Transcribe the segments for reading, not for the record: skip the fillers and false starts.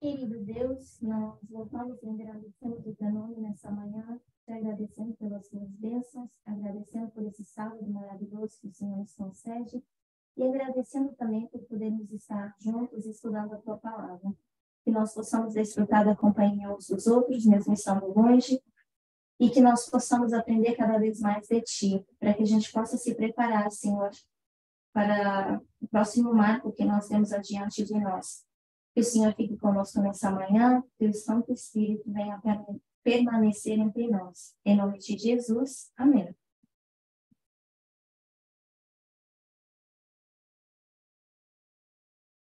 Querido Deus, nós voltamos e agradecemos o teu nome nessa manhã, te agradecendo pelas tuas bênçãos, agradecendo por esse sábado maravilhoso que o Senhor nos concede e agradecendo também por podermos estar juntos estudando a tua palavra. Que nós possamos desfrutar da companhia uns dos outros, mesmo estando longe, e que nós possamos aprender cada vez mais de ti, para que a gente possa se preparar, Senhor, para o próximo marco que nós temos adiante de nós. Que o Senhor fique conosco nessa manhã, que o Santo Espírito venha permanecer entre nós. Em nome de Jesus, amém.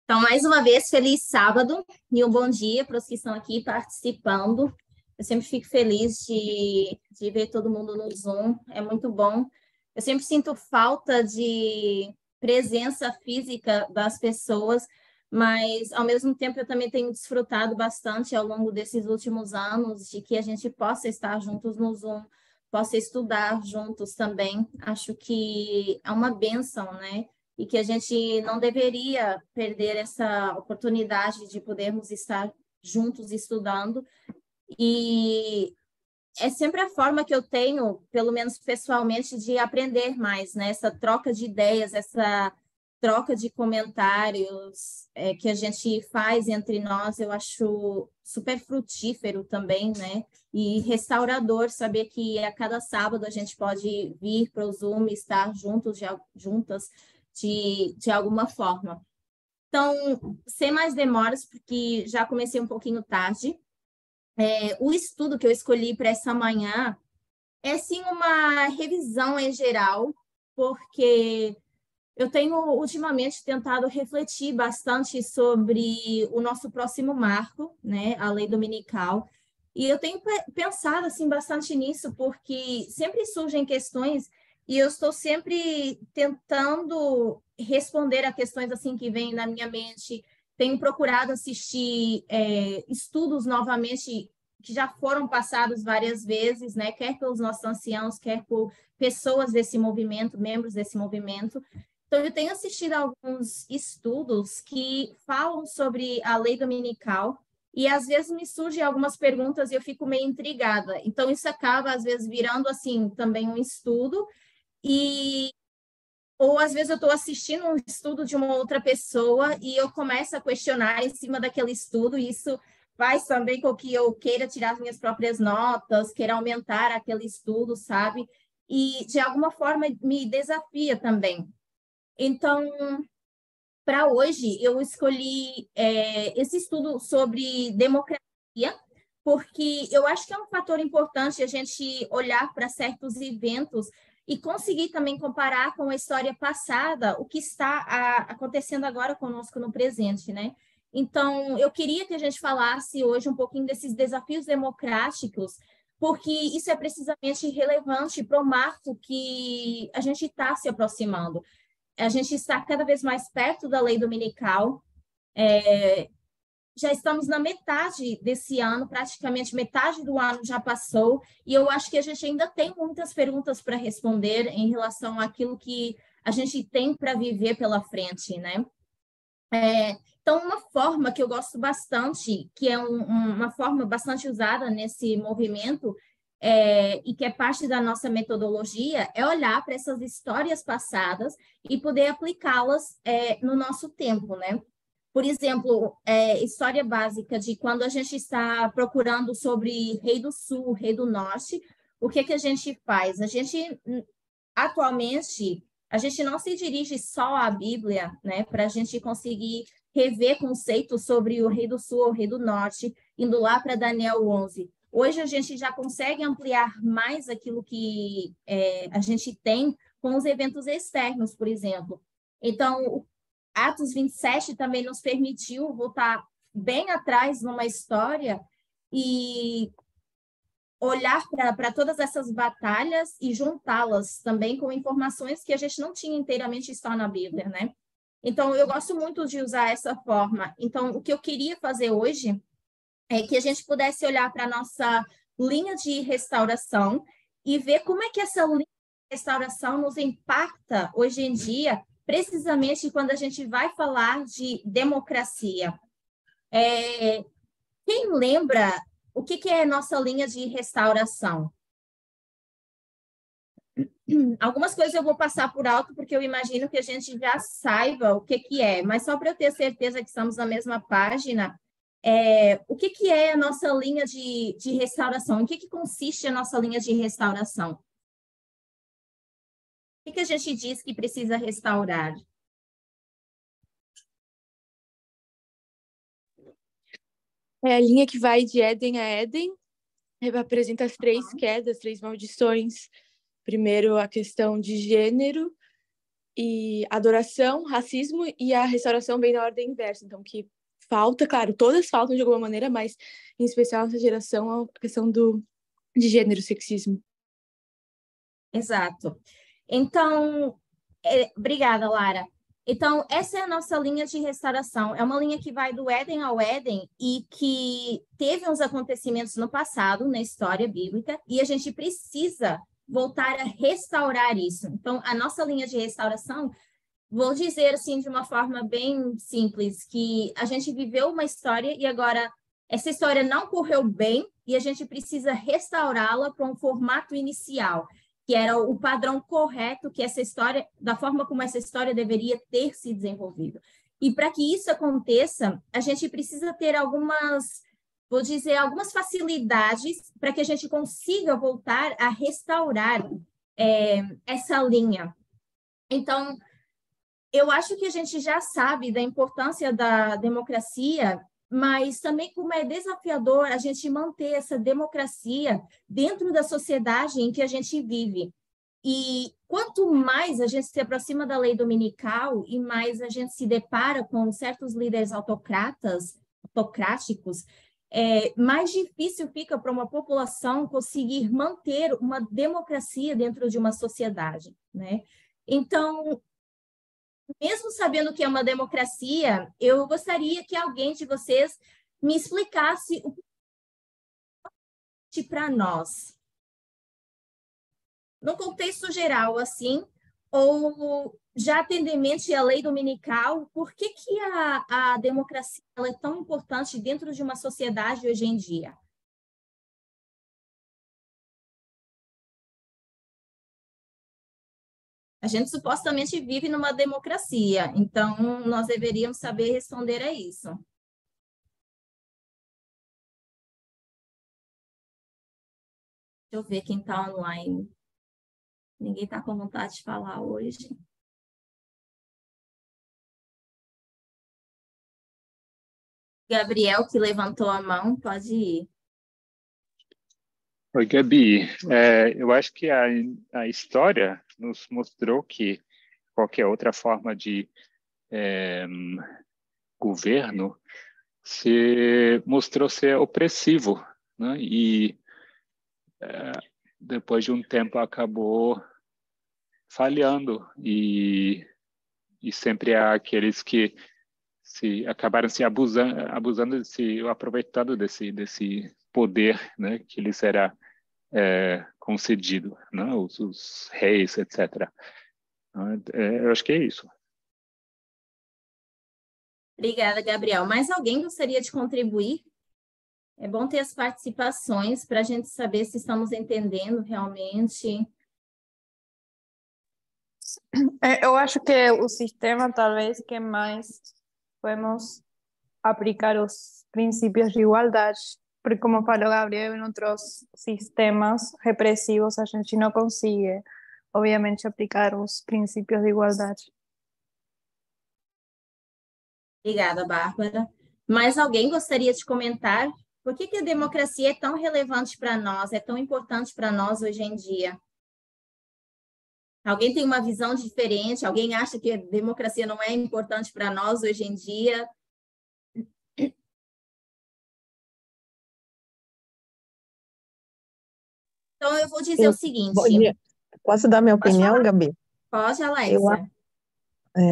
Então, mais uma vez, feliz sábado e um bom dia para os que estão aqui participando. Eu sempre fico feliz de ver todo mundo no Zoom, é muito bom. Eu sempre sinto falta de presença física das pessoas, mas, ao mesmo tempo, eu também tenho desfrutado bastante ao longo desses últimos anos de que a gente possa estar juntos no Zoom, possa estudar juntos também. Acho que é uma bênção, né? E que a gente não deveria perder essa oportunidade de podermos estar juntos estudando. E é sempre a forma que eu tenho, pelo menos pessoalmente, de aprender mais, né? Essa troca de ideias, essa troca de comentários que a gente faz entre nós, eu acho super frutífero também, né? E restaurador saber que a cada sábado a gente pode vir para o Zoom e estar juntos, juntas, de alguma forma. Então, sem mais demoras, porque já comecei um pouquinho tarde, o estudo que eu escolhi para essa manhã é, sim, uma revisão em geral, porque eu tenho ultimamente tentado refletir bastante sobre o nosso próximo marco, né, a lei dominical, e eu tenho pensado assim bastante nisso, porque sempre surgem questões e eu estou sempre tentando responder a questões assim que vêm na minha mente. Tenho procurado assistir estudos novamente que já foram passados várias vezes, né, quer pelos nossos anciãos, quer por pessoas desse movimento, membros desse movimento. Então, eu tenho assistido a alguns estudos que falam sobre a lei dominical e, às vezes, me surgem algumas perguntas e eu fico meio intrigada. Então, isso acaba, às vezes, virando, assim, também um estudo e... Ou, às vezes, eu estou assistindo um estudo de uma outra pessoa e eu começo a questionar em cima daquele estudo e isso faz também com que eu queira tirar as minhas próprias notas, queira aumentar aquele estudo, sabe? E, de alguma forma, me desafia também. Então, para hoje, eu escolhi esse estudo sobre democracia, porque eu acho que é um fator importante a gente olhar para certos eventos e conseguir também comparar com a história passada, o que está acontecendo agora conosco no presente, né? Então, eu queria que a gente falasse hoje um pouquinho desses desafios democráticos, porque isso é precisamente relevante para o marco que a gente está se aproximando. A gente está cada vez mais perto da lei dominical. Já estamos na metade desse ano, praticamente metade do ano já passou, e eu acho que a gente ainda tem muitas perguntas para responder em relação àquilo que a gente tem para viver pela frente, né? Então, uma forma que eu gosto bastante, que é uma forma bastante usada nesse movimento, e que é parte da nossa metodologia, é olhar para essas histórias passadas e poder aplicá-las no nosso tempo, né? Por exemplo, história básica de quando a gente está procurando sobre Rei do Sul, Rei do Norte, o que a gente faz? Atualmente, a gente não se dirige só à Bíblia, né, para a gente conseguir rever conceitos sobre o Rei do Sul ou o Rei do Norte, indo lá para Daniel 11. Hoje a gente já consegue ampliar mais aquilo que a gente tem com os eventos externos, por exemplo. Então, o Atos 27 também nos permitiu voltar bem atrás numa história e olhar para todas essas batalhas e juntá-las também com informações que a gente não tinha inteiramente só na Bíblia, né? Então, eu gosto muito de usar essa forma. Então, o que eu queria fazer hoje é que a gente pudesse olhar para a nossa linha de restauração e ver como é que essa linha de restauração nos impacta hoje em dia, precisamente quando a gente vai falar de democracia. Quem lembra o que é a nossa linha de restauração? Algumas coisas eu vou passar por alto, porque eu imagino que a gente já saiba o que é, mas só para eu ter certeza que estamos na mesma página, o que é a nossa linha de restauração? Em que consiste a nossa linha de restauração? O que a gente diz que precisa restaurar? É a linha que vai de Éden a Éden, apresenta as 3 quedas, 3 maldições. Primeiro, a questão de gênero e adoração, racismo, e a restauração vem na ordem inversa. Então, que falta, claro, todas faltam de alguma maneira, mas em especial nessa geração, a questão de gênero, sexismo. Exato. Então, obrigada, Lara. Então, essa é a nossa linha de restauração. É uma linha que vai do Éden ao Éden e que teve uns acontecimentos no passado, na história bíblica, e a gente precisa voltar a restaurar isso. Então, a nossa linha de restauração, vou dizer assim de uma forma bem simples, que a gente viveu uma história e agora essa história não correu bem e a gente precisa restaurá-la para um formato inicial, que era o padrão correto que essa história, da forma como essa história deveria ter se desenvolvido. E para que isso aconteça, a gente precisa ter algumas, vou dizer, algumas facilidades para que a gente consiga voltar a restaurar essa linha. Então, eu acho que a gente já sabe da importância da democracia, mas também como é desafiador a gente manter essa democracia dentro da sociedade em que a gente vive. E quanto mais a gente se aproxima da lei dominical e mais a gente se depara com certos líderes autocráticos, mais difícil fica para uma população conseguir manter uma democracia dentro de uma sociedade, né? Então, mesmo sabendo que é uma democracia, eu gostaria que alguém de vocês me explicasse o que para nós. No contexto geral, assim, ou já tendemente à lei dominical, por que a democracia ela é tão importante dentro de uma sociedade hoje em dia? A gente supostamente vive numa democracia, então nós deveríamos saber responder a isso. Deixa eu ver quem está online. Ninguém está com vontade de falar hoje. Gabriel, que levantou a mão, pode ir. Oi, Gabi. Eu acho que a história nos mostrou que qualquer outra forma de governo mostrou ser opressivo, né? E depois de um tempo acabou falhando e sempre há aqueles que acabaram se abusando, se aproveitando desse poder, né, que lhes era concedido, né, os reis, etc. Eu acho que é isso. Obrigada, Gabriel. Mais alguém gostaria de contribuir? É bom ter as participações para a gente saber se estamos entendendo realmente. Eu acho que o sistema, talvez, que mais podemos aplicar os princípios de igualdade, porque, como falou Gabriel, em outros sistemas repressivos a gente não consegue, obviamente, aplicar os princípios de igualdade. Obrigada, Bárbara. Mais alguém gostaria de comentar? Por que a democracia é tão relevante para nós, é tão importante para nós hoje em dia? Alguém tem uma visão diferente? Alguém acha que a democracia não é importante para nós hoje em dia? Então, eu vou dizer o seguinte. Bom dia. Posso dar minha opinião, Gabi? Pode, Alexia.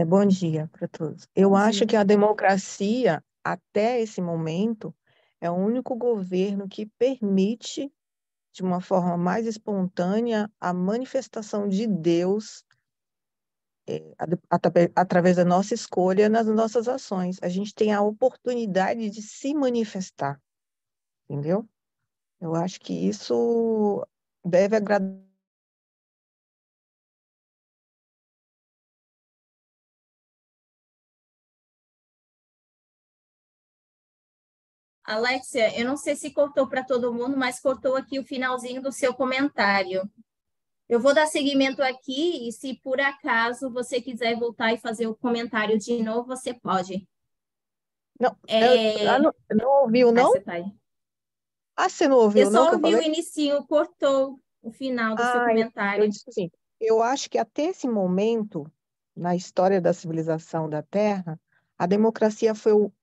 Bom dia para todos. Eu acho que a democracia, até esse momento, é o único governo que permite, de uma forma mais espontânea, a manifestação de Deus através da nossa escolha nas nossas ações. A gente tem a oportunidade de se manifestar. entendeu? Eu acho que isso deve agradar. Alexia, eu não sei se cortou para todo mundo, mas cortou aqui o finalzinho do seu comentário. Eu vou dar seguimento aqui e se por acaso você quiser voltar e fazer o comentário de novo, você pode. Não, não ouviu, não? Você tá aí. Ah, você não Eu ouviu, não, só que eu ouvi o falei? início, cortou o final do seu Eu comentário. disse assim, eu acho que até esse momento, na história da civilização da Terra, a democracia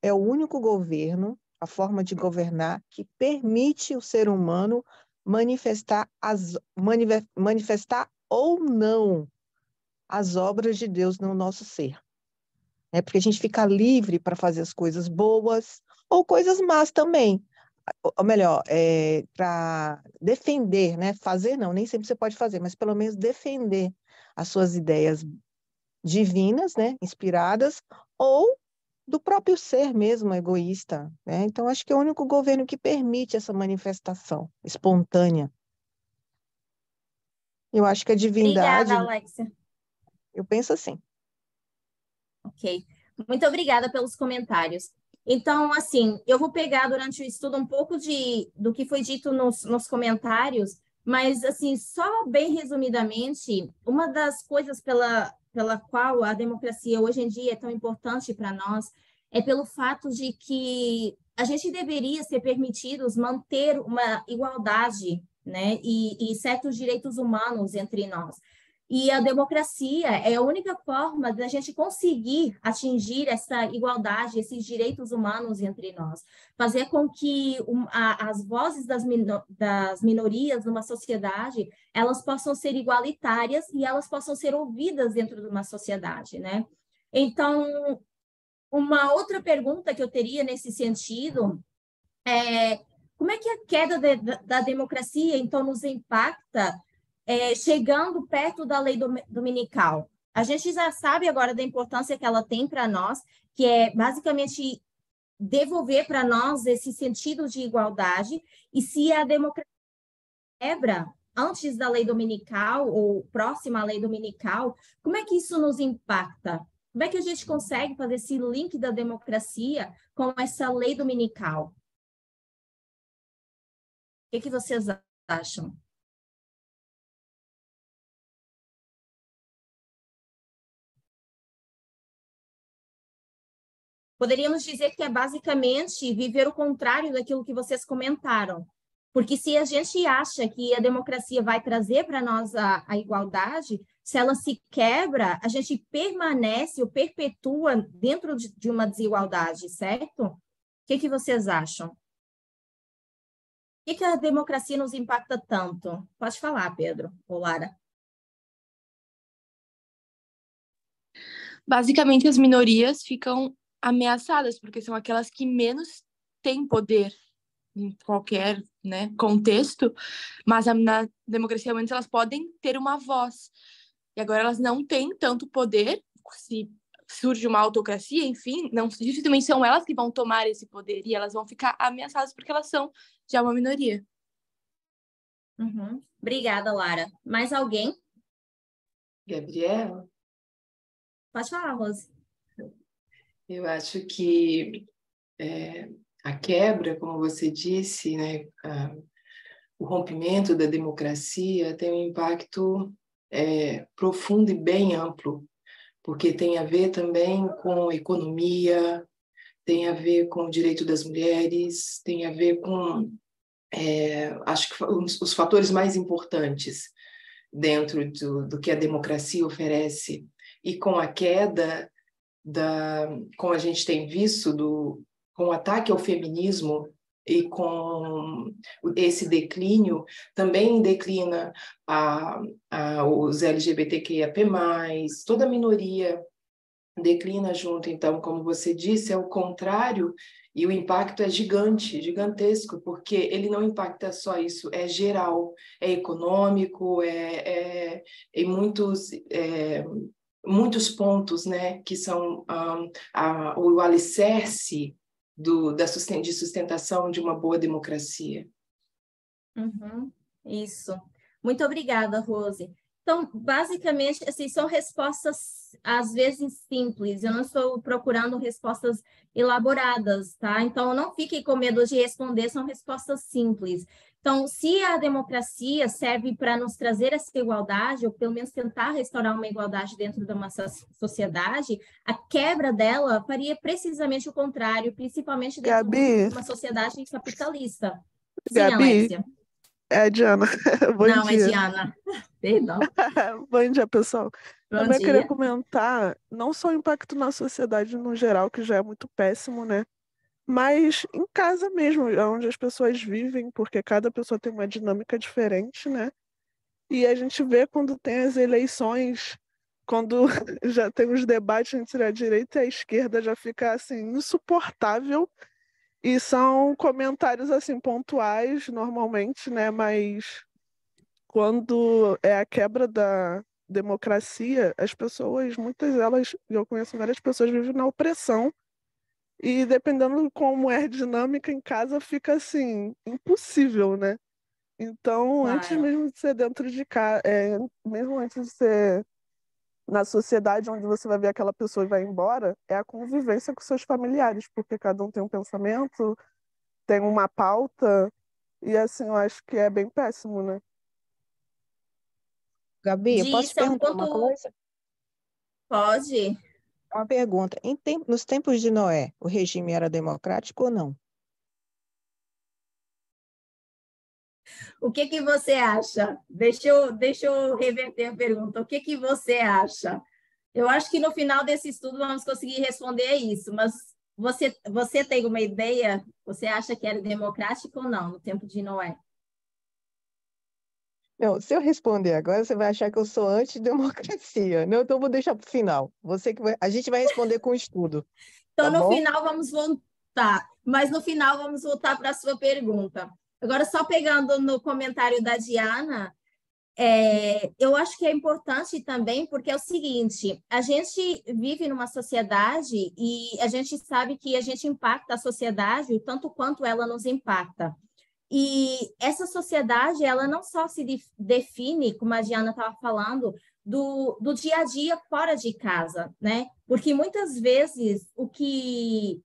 é o único governo, a forma de governar, que permite o ser humano manifestar ou não as obras de Deus no nosso ser. É porque a gente fica livre para fazer as coisas boas ou coisas más também. Ou melhor, para defender, né? Fazer não, nem sempre você pode fazer, mas pelo menos defender as suas ideias divinas, né? Inspiradas, ou do próprio ser mesmo, egoísta, né? Então, acho que é o único governo que permite essa manifestação espontânea. Eu acho que a Obrigada, divindade, Alexia. eu penso assim. Ok. Muito obrigada pelos comentários. Então, assim, eu vou pegar durante o estudo um pouco do que foi dito nos comentários, mas, assim, só bem resumidamente, uma das coisas pela qual a democracia hoje em dia é tão importante para nós é pelo fato de que a gente deveria ser permitidos manter uma igualdade, né, e certos direitos humanos entre nós. E a democracia é a única forma da gente conseguir atingir essa igualdade, esses direitos humanos entre nós. Fazer com que as vozes das minorias numa sociedade, elas possam ser igualitárias e elas possam ser ouvidas dentro de uma sociedade, né? Então, uma outra pergunta que eu teria nesse sentido é como é que a queda da democracia, então, nos impacta chegando perto da lei dominical. A gente já sabe agora da importância que ela tem para nós, que é basicamente devolver para nós esse sentido de igualdade, e se a democracia quebra antes da lei dominical ou próxima à lei dominical, como é que isso nos impacta? Como é que a gente consegue fazer esse link da democracia com essa lei dominical? O que vocês acham? Poderíamos dizer que é basicamente viver o contrário daquilo que vocês comentaram. Porque se a gente acha que a democracia vai trazer para nós a igualdade, se ela se quebra, a gente permanece ou perpetua dentro de uma desigualdade, certo? O que vocês acham? Por que a democracia nos impacta tanto? Pode falar, Pedro ou Lara. Basicamente, as minorias ficam ameaçadas, porque são aquelas que menos têm poder em qualquer, né, contexto, mas na democracia, ao menos, elas podem ter uma voz. E agora elas não têm tanto poder, se surge uma autocracia, enfim, não, dificilmente são elas que vão tomar esse poder, e elas vão ficar ameaçadas porque elas são já uma minoria. Uhum. Obrigada, Lara. Mais alguém? Gabriela? Pode falar, Rose. Eu acho que a quebra, como você disse, né, o rompimento da democracia tem um impacto profundo e bem amplo, porque tem a ver também com economia, tem a ver com o direito das mulheres, tem a ver com, acho que os fatores mais importantes dentro do que a democracia oferece. E com a queda, como a gente tem visto, com o ataque ao feminismo e com esse declínio, também declina os LGBTQIAP+, toda a minoria declina junto. Então, como você disse, é o contrário, e o impacto é gigantesco, porque ele não impacta só isso, é geral, é econômico, em muitos pontos, né, que são o alicerce de sustentação de uma boa democracia. Isso. Muito obrigada, Rose. Então, basicamente, assim, são respostas, às vezes, simples. Eu não estou procurando respostas elaboradas, tá? Então, não fiquem com medo de responder, são respostas simples. Então, se a democracia serve para nos trazer essa igualdade, ou pelo menos tentar restaurar uma igualdade dentro de uma sociedade, a quebra dela faria precisamente o contrário, principalmente dentro de uma sociedade capitalista. Sim, Gabi, Alexia. é a Diana. Bom Não, dia. é Diana. Perdão. Bom dia, pessoal. Bom Também dia. queria comentar não só o impacto na sociedade no geral, que já é muito péssimo, né? Mas em casa mesmo, onde as pessoas vivem, porque cada pessoa tem uma dinâmica diferente, né? E a gente vê quando tem as eleições, quando já tem os debates entre a direita e a esquerda, já fica assim insuportável. E são comentários assim pontuais normalmente, né? Mas quando é a quebra da democracia, as pessoas, muitas delas, eu conheço várias pessoas, vivem na opressão. E dependendo de como é a dinâmica em casa, fica assim, impossível, né? Então, antes Claro. mesmo de ser dentro de casa, mesmo antes de ser na sociedade onde você vai ver aquela pessoa e vai embora, é a convivência com seus familiares, porque cada um tem um pensamento, tem uma pauta, e assim, eu acho que é bem péssimo, né? Gabi, eu posso te Isso é um perguntar uma ponto. coisa? Pode. Uma pergunta. Nos tempos de Noé, o regime era democrático ou não? O que que você acha? Deixa eu reverter a pergunta. O que que você acha? Eu acho que no final desse estudo vamos conseguir responder isso, mas você tem uma ideia? Você acha que era democrático ou não no tempo de Noé? Não, se eu responder agora, você vai achar que eu sou antidemocracia. Não, então eu vou deixar para o final. A gente vai responder com o estudo, Então, tá no bom? final, vamos voltar. Mas no final, vamos voltar para a sua pergunta. Agora, só pegando no comentário da Diana, eu acho que é importante também, porque é o seguinte, a gente vive numa sociedade e a gente sabe que a gente impacta a sociedade o tanto quanto ela nos impacta. E essa sociedade, ela não só se define, como a Diana estava falando, do dia a dia fora de casa, né? Porque muitas vezes o que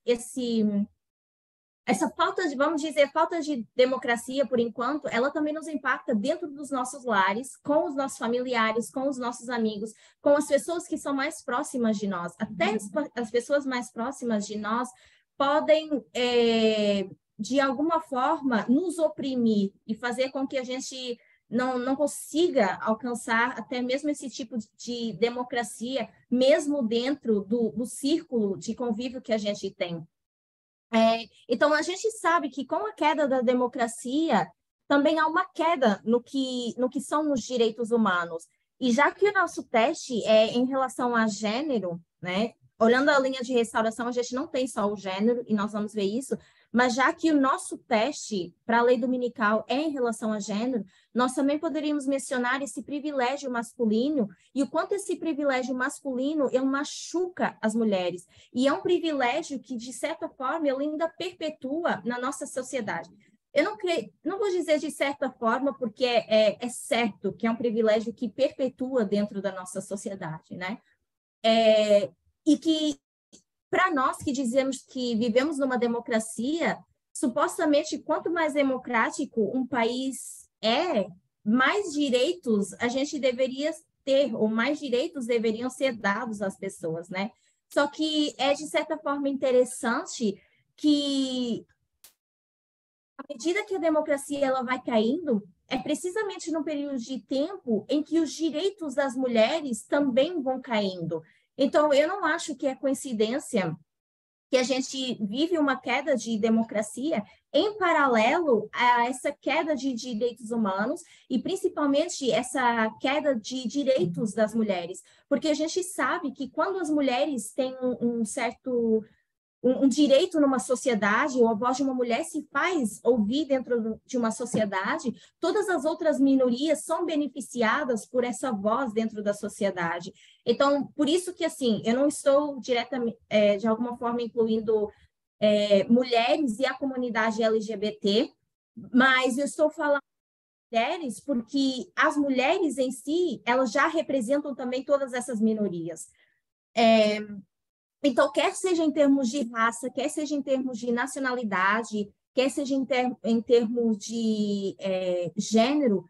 essa falta de, vamos dizer, falta de democracia, por enquanto, ela também nos impacta dentro dos nossos lares, com os nossos familiares, com os nossos amigos, com as pessoas que são mais próximas de nós. Até as pessoas mais próximas de nós podem, de alguma forma, nos oprimir e fazer com que a gente não consiga alcançar até mesmo esse tipo de democracia, mesmo dentro do círculo de convívio que a gente tem. Então, a gente sabe que com a queda da democracia, também há uma queda no que são os direitos humanos. E já que o nosso teste é em relação a gênero, né? Olhando a linha de restauração, a gente não tem só o gênero, e nós vamos ver isso, mas já que o nosso teste para a lei dominical é em relação a gênero, nós também poderíamos mencionar esse privilégio masculino e o quanto esse privilégio masculino machuca as mulheres. E é um privilégio que, de certa forma, ele ainda perpetua na nossa sociedade. Eu não vou dizer de certa forma, porque é certo que é um privilégio que perpetua dentro da nossa sociedade, né? E que, para nós que dizemos que vivemos numa democracia, supostamente, quanto mais democrático um país mais direitos a gente deveria ter, ou mais direitos deveriam ser dados às pessoas, né? Só que é, de certa forma, interessante que, à medida que a democracia ela vai caindo, é precisamente num período de tempo em que os direitos das mulheres também vão caindo. Então, eu não acho que é coincidência que a gente vive uma queda de democracia em paralelo a essa queda de direitos humanos e, principalmente, essa queda de direitos das mulheres. Porque a gente sabe que quando as mulheres têm um certo direito numa sociedade, ou a voz de uma mulher se faz ouvir dentro de uma sociedade, todas as outras minorias são beneficiadas por essa voz dentro da sociedade. Então, por isso que, assim, eu não estou diretamente, de alguma forma, incluindo mulheres e a comunidade LGBT, mas eu estou falando mulheres porque as mulheres em si, elas já representam também todas essas minorias. Então, quer seja em termos de raça, quer seja em termos de nacionalidade, quer seja em termos de gênero,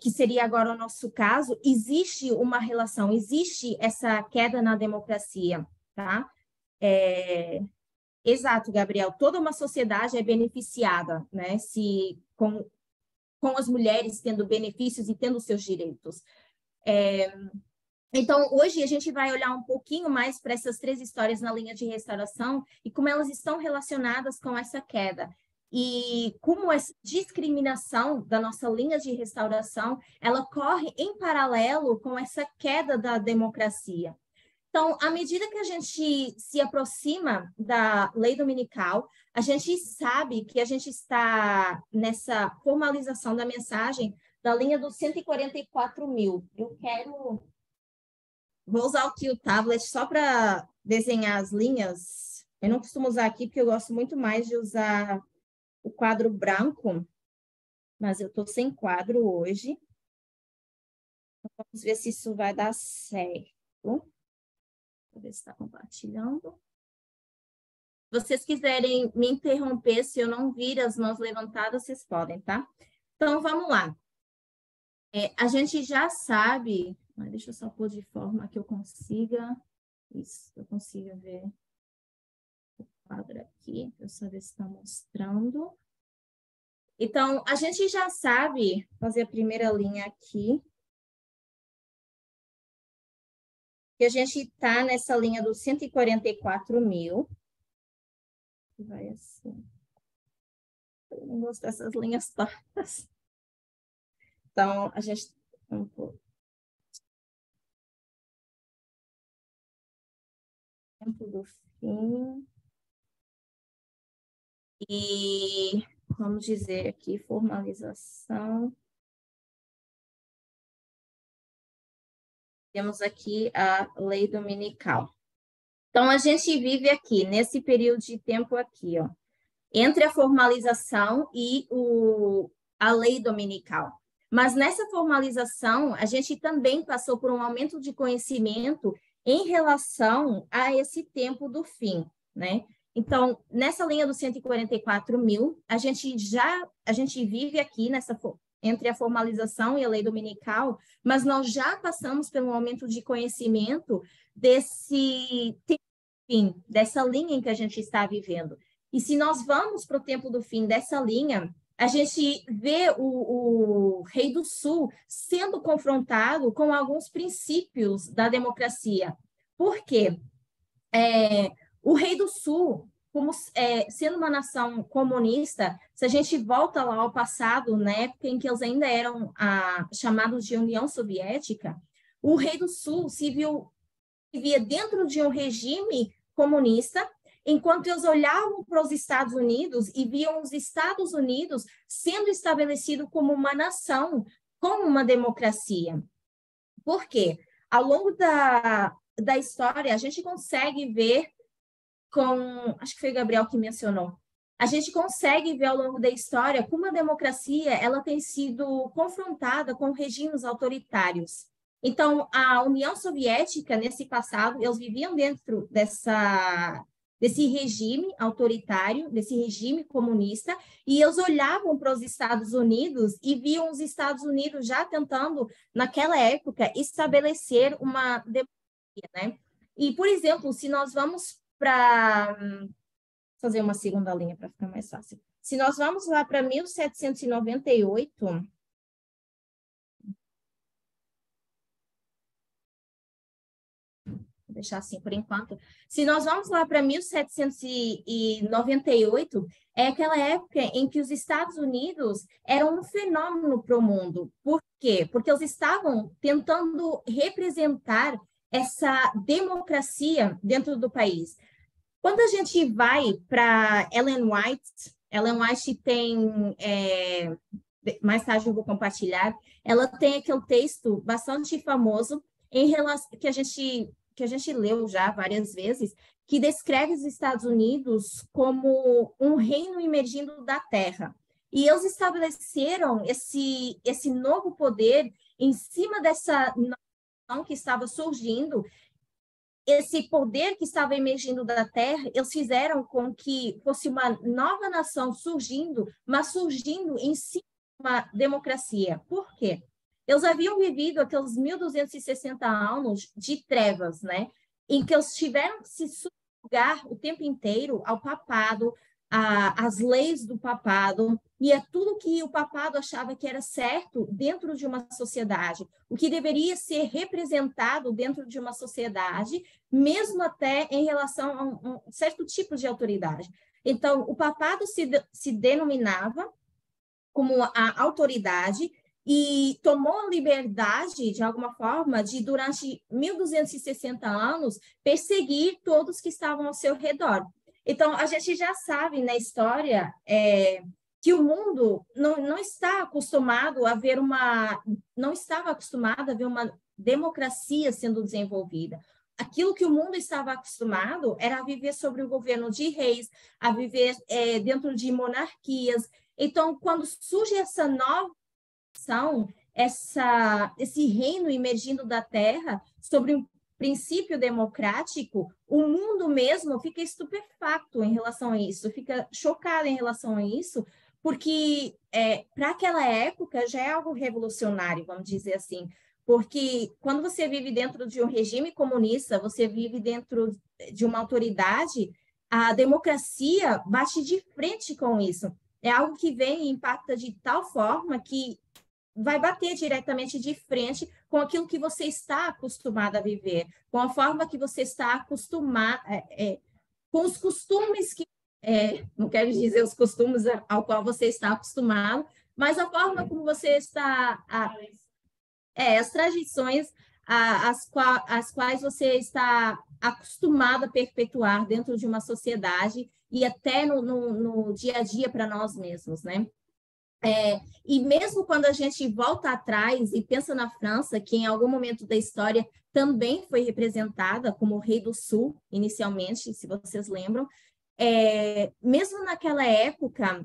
que seria agora o nosso caso, existe uma relação, existe essa queda na democracia, tá? Exato, Gabriel. Toda uma sociedade é beneficiada, né? Com as mulheres tendo benefícios e tendo seus direitos. Então, hoje a gente vai olhar um pouquinho mais para essas 3 histórias na linha de restauração e como elas estão relacionadas com essa queda. E como essa discriminação da nossa linha de restauração, ela corre em paralelo com essa queda da democracia. Então, à medida que a gente se aproxima da lei dominical, a gente sabe que a gente está nessa formalização da mensagem da linha dos 144.000. Vou usar aqui o tablet só para desenhar as linhas. Eu não costumo usar aqui porque eu gosto muito mais de usar o quadro branco, mas eu estou sem quadro hoje. Vamos ver se isso vai dar certo. Vou ver se está compartilhando. Se vocês quiserem me interromper, se eu não vir as mãos levantadas, vocês podem, tá? Então, vamos lá. A gente já sabe... Deixa eu só pôr de forma que eu consiga... Isso, eu consiga ver o quadro aqui, para eu saber se está mostrando. Então, a gente já sabe fazer a primeira linha aqui. Que a gente está nessa linha dos 144.000. Vai assim. Eu não gosto dessas linhas tortas. Então, a gente... Tempo do fim. E vamos dizer aqui, formalização. Temos aqui a lei dominical. Então, a gente vive aqui, nesse período de tempo aqui, ó, entre a formalização e a lei dominical. Mas nessa formalização, a gente também passou por um aumento de conhecimento em relação a esse tempo do fim, né? Então, nessa linha dos 144.000, a gente vive aqui entre a formalização e a lei dominical, mas nós já passamos pelo aumento de conhecimento desse tempo do fim, dessa linha em que a gente está vivendo. E se nós vamos para o tempo do fim dessa linha, a gente vê o Rei do Sul sendo confrontado com alguns princípios da democracia. Por quê? O Rei do Sul, como sendo uma nação comunista, se a gente volta lá ao passado, na época em que eles ainda eram chamados de União Soviética, o Rei do Sul vivia dentro de um regime comunista, enquanto eles olhavam para os Estados Unidos e viam os Estados Unidos sendo estabelecido como uma nação, como uma democracia. Por quê? Ao longo da história, a gente consegue ver acho que foi o Gabriel que mencionou, a gente consegue ver ao longo da história como a democracia ela tem sido confrontada com regimes autoritários. Então, a União Soviética, nesse passado, eles viviam dentro desse regime autoritário, desse regime comunista, e eles olhavam para os Estados Unidos e viam os Estados Unidos já tentando, naquela época, estabelecer uma democracia, né? E, por exemplo, se nós vamos para fazer uma segunda linha para ficar mais fácil. Se nós vamos lá para 1798, vou deixar assim por enquanto. Se nós vamos lá para 1798, é aquela época em que os Estados Unidos eram um fenômeno para o mundo. Por quê? Porque eles estavam tentando representar essa democracia dentro do país. Quando a gente vai para Ellen White tem, mais tarde eu vou compartilhar, ela tem aquele texto bastante famoso em relação que a gente que a gente leu já várias vezes, que descreve os Estados Unidos como um reino emergindo da terra. E eles estabeleceram esse novo poder em cima dessa nação que estava surgindo, esse poder que estava emergindo da terra, eles fizeram com que fosse uma nova nação surgindo, mas surgindo em si uma democracia. Por quê? Eles haviam vivido aqueles 1.260 anos de trevas, né? Em que eles tiveram que se subjugar o tempo inteiro ao papado, às leis do papado, e a tudo que o papado achava que era certo dentro de uma sociedade, o que deveria ser representado dentro de uma sociedade, mesmo até em relação a um certo tipo de autoridade. Então, o papado se denominava como a autoridade e tomou a liberdade, de alguma forma, de, durante 1.260 anos, perseguir todos que estavam ao seu redor. Então, a gente já sabe na história que o mundo não está acostumado a ver não estava acostumado a ver uma democracia sendo desenvolvida. Aquilo que o mundo estava acostumado era a viver sobre o governo de reis, a viver dentro de monarquias. Então, quando surge essa nova nação, esse reino emergindo da terra sobre um princípio democrático, o mundo mesmo fica estupefacto em relação a isso, fica chocado em relação a isso, porque para aquela época já é algo revolucionário, vamos dizer assim, porque quando você vive dentro de um regime comunista, você vive dentro de uma autoridade, a democracia bate de frente com isso. É algo que vem e impacta de tal forma que vai bater diretamente de frente com aquilo que você está acostumado a viver, com a forma que você está acostumado, com os costumes que, não quero dizer os costumes ao qual você está acostumado, mas a forma como você está, as tradições às quais você está acostumado a perpetuar dentro de uma sociedade e até no dia a dia para nós mesmos, né? E mesmo quando a gente volta atrás e pensa na França, que em algum momento da história também foi representada como o Rei do Sul, inicialmente, se vocês lembram, mesmo naquela época,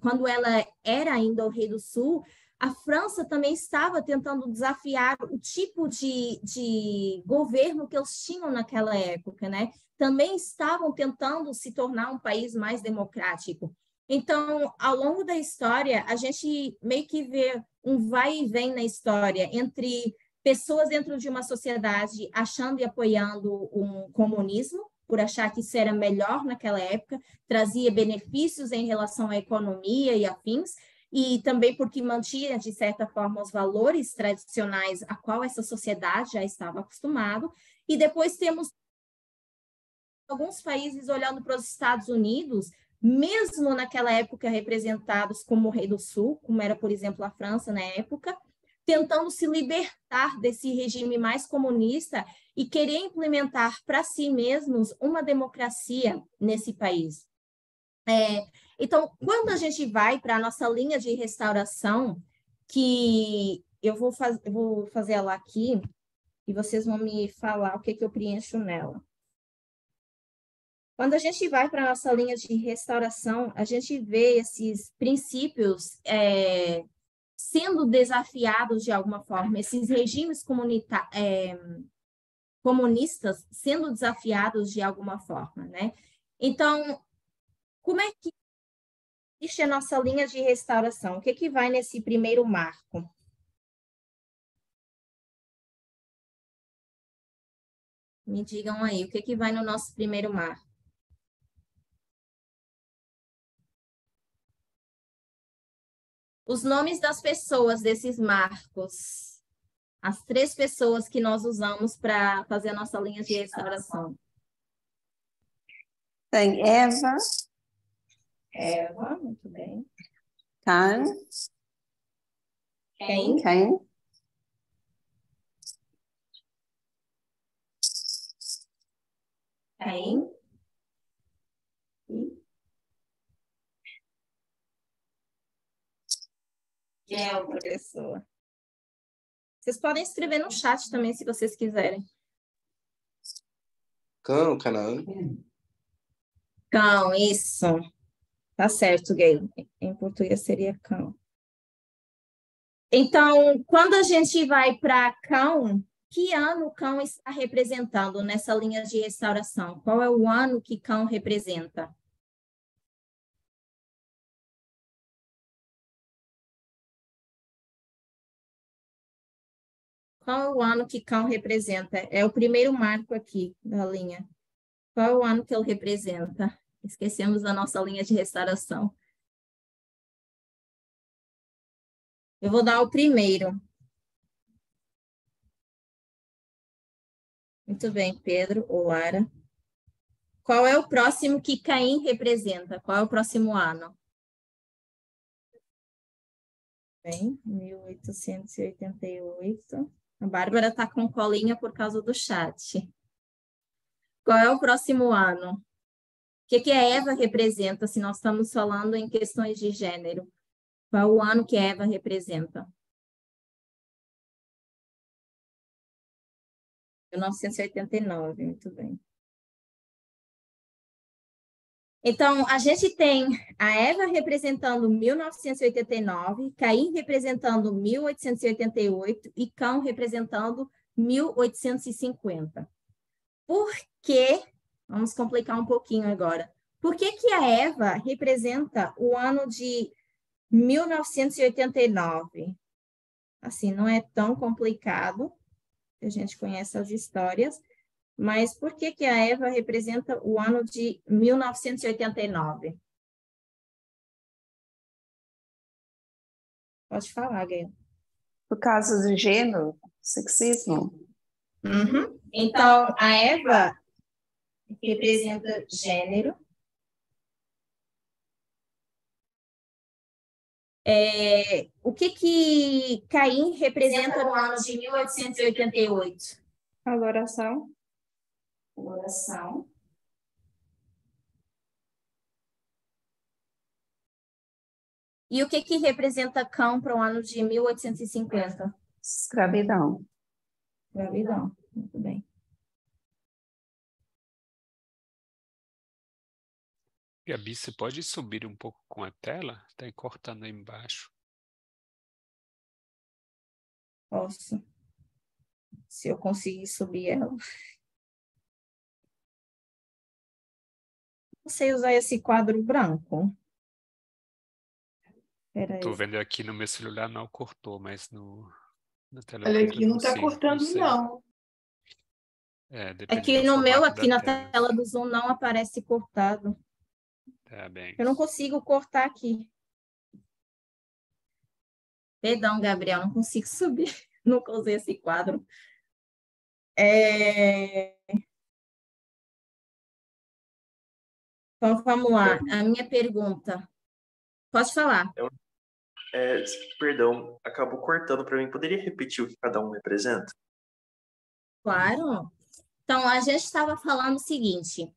quando ela era ainda o Rei do Sul, a França também estava tentando desafiar o tipo de governo que eles tinham naquela época, né? Também estavam tentando se tornar um país mais democrático. Então, ao longo da história, a gente meio que vê um vai e vem na história entre pessoas dentro de uma sociedade achando e apoiando um comunismo, por achar que isso era melhor naquela época, trazia benefícios em relação à economia e afins, e também porque mantinha, de certa forma, os valores tradicionais a qual essa sociedade já estava acostumado. E depois temos alguns países olhando para os Estados Unidos, mesmo naquela época representados como o Rei do Sul, como era, por exemplo, a França na época, tentando se libertar desse regime mais comunista e querer implementar para si mesmos uma democracia nesse país. Então, quando a gente vai para a nossa linha de restauração, que eu vou fazer ela aqui, e vocês vão me falar o que eu preencho nela. Quando a gente vai para a nossa linha de restauração, a gente vê esses princípios sendo desafiados de alguma forma, esses regimes comunistas sendo desafiados de alguma forma, né? Então, como é que existe a nossa linha de restauração? O que vai nesse primeiro marco? Me digam aí, o que vai no nosso primeiro marco? Os nomes das pessoas desses marcos. As 3 pessoas que nós usamos para fazer a nossa linha de restauração. Tem Eva. Eva, muito bem. Caim. Caim. Caim. Caim. Quem é outra pessoa? Vocês podem escrever no chat também, se vocês quiserem. Cão, Canaã. Cão, isso. Tá certo, Gay. Em português seria cão. Então, quando a gente vai para cão, que ano o cão está representando nessa linha de restauração? Qual é o ano que cão representa? Qual é o ano que cão representa? É o primeiro marco aqui da linha. Qual é o ano que ele representa? Esquecemos da nossa linha de restauração. Eu vou dar o primeiro. Muito bem, Pedro ou Lara. Qual é o próximo que Caim representa? Qual é o próximo ano? Bem, 1888. A Bárbara está com colinha por causa do chat. Qual é o próximo ano? O que a Eva representa, se nós estamos falando em questões de gênero? Qual é o ano que a Eva representa? 1989, muito bem. Então, a gente tem a Eva representando 1989, Caim representando 1888 e Cão representando 1850. Por que, vamos complicar um pouquinho agora, por que a Eva representa o ano de 1989? Assim, não é tão complicado, a gente conhece as histórias, mas por que a Eva representa o ano de 1989? Pode falar, Gayle. Por causa do gênero, sexismo. Uhum. Então, a Eva representa gênero. O que Caim representa no ano de 1888? Adoração. Adoração. E o que representa Cão para o ano de 1850? Escravidão. Escravidão, muito bem. Gabi, você pode subir um pouco com a tela? Está cortando aí embaixo. Posso. Se eu conseguir subir ela. Não sei usar esse quadro branco. Estou vendo aqui no meu celular, não cortou, mas na tela Olha, do aqui não está cortando, não. Aqui no meu, aqui na tela do Zoom, não aparece cortado. Tá bem. Eu não consigo cortar aqui. Perdão, Gabriel, não consigo subir. Nunca usei esse quadro. Então, vamos lá. A minha pergunta. Pode falar. Perdão, acabou cortando para mim. Poderia repetir o que cada um representa? Claro. Então, a gente estava falando o seguinte.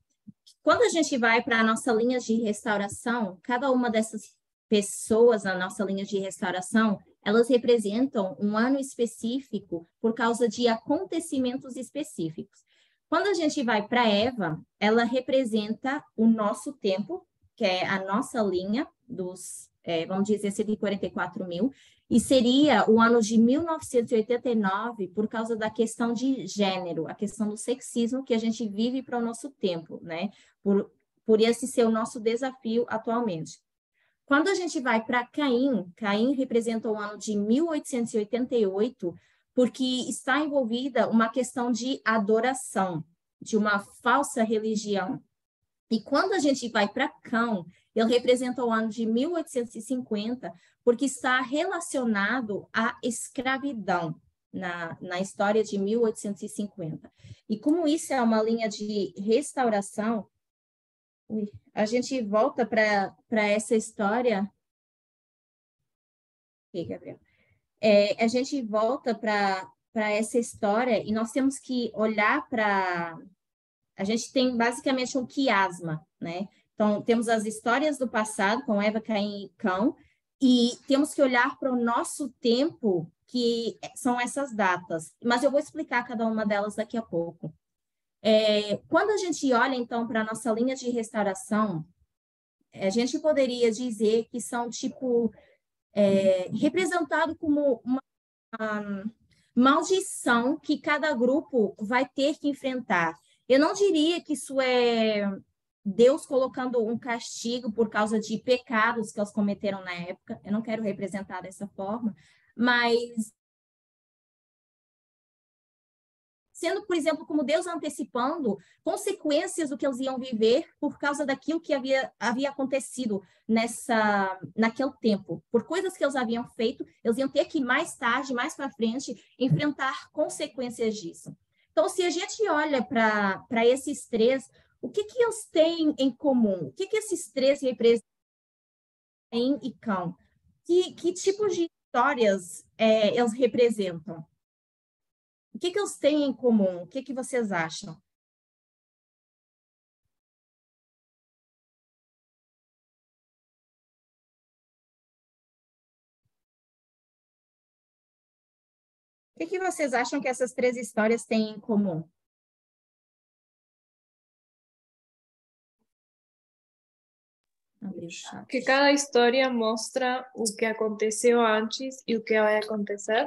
Quando a gente vai para a nossa linha de restauração, cada uma dessas pessoas na nossa linha de restauração, elas representam um ano específico por causa de acontecimentos específicos. Quando a gente vai para Eva, ela representa o nosso tempo, que é a nossa linha dos, vamos dizer, 144 mil, e seria o ano de 1989 por causa da questão de gênero, a questão do sexismo que a gente vive para o nosso tempo, né? Por esse ser o nosso desafio atualmente. Quando a gente vai para Caim, Caim representa o ano de 1888, porque está envolvida uma questão de adoração, de uma falsa religião. E quando a gente vai para Cão, ele representa o ano de 1850, porque está relacionado à escravidão na história de 1850. E como isso é uma linha de restauração, a gente volta para essa história. Ok, Gabriel. A gente volta para essa história e nós temos que olhar para... A gente tem basicamente um quiasma, né? Então, temos as histórias do passado, com Eva, Caim e Cão, e temos que olhar para o nosso tempo, que são essas datas. Mas eu vou explicar cada uma delas daqui a pouco. Quando a gente olha, então, para a nossa linha de restauração, a gente poderia dizer que são, tipo, representado como uma maldição que cada grupo vai ter que enfrentar. Eu não diria que isso é Deus colocando um castigo por causa de pecados que eles cometeram na época. Eu não quero representar dessa forma, mas sendo, por exemplo, como Deus antecipando consequências do que eles iam viver por causa daquilo que havia acontecido naquele tempo. Por coisas que eles haviam feito, eles iam ter que mais tarde, mais para frente, enfrentar consequências disso. Então, se a gente olha para esses três, o que eles têm em comum? O que esses três representam e Cão? Que tipos de histórias eles representam? O que eles têm em comum? O que vocês acham? O que vocês acham que essas três histórias têm em comum? Que cada história mostra o que aconteceu antes e o que vai acontecer.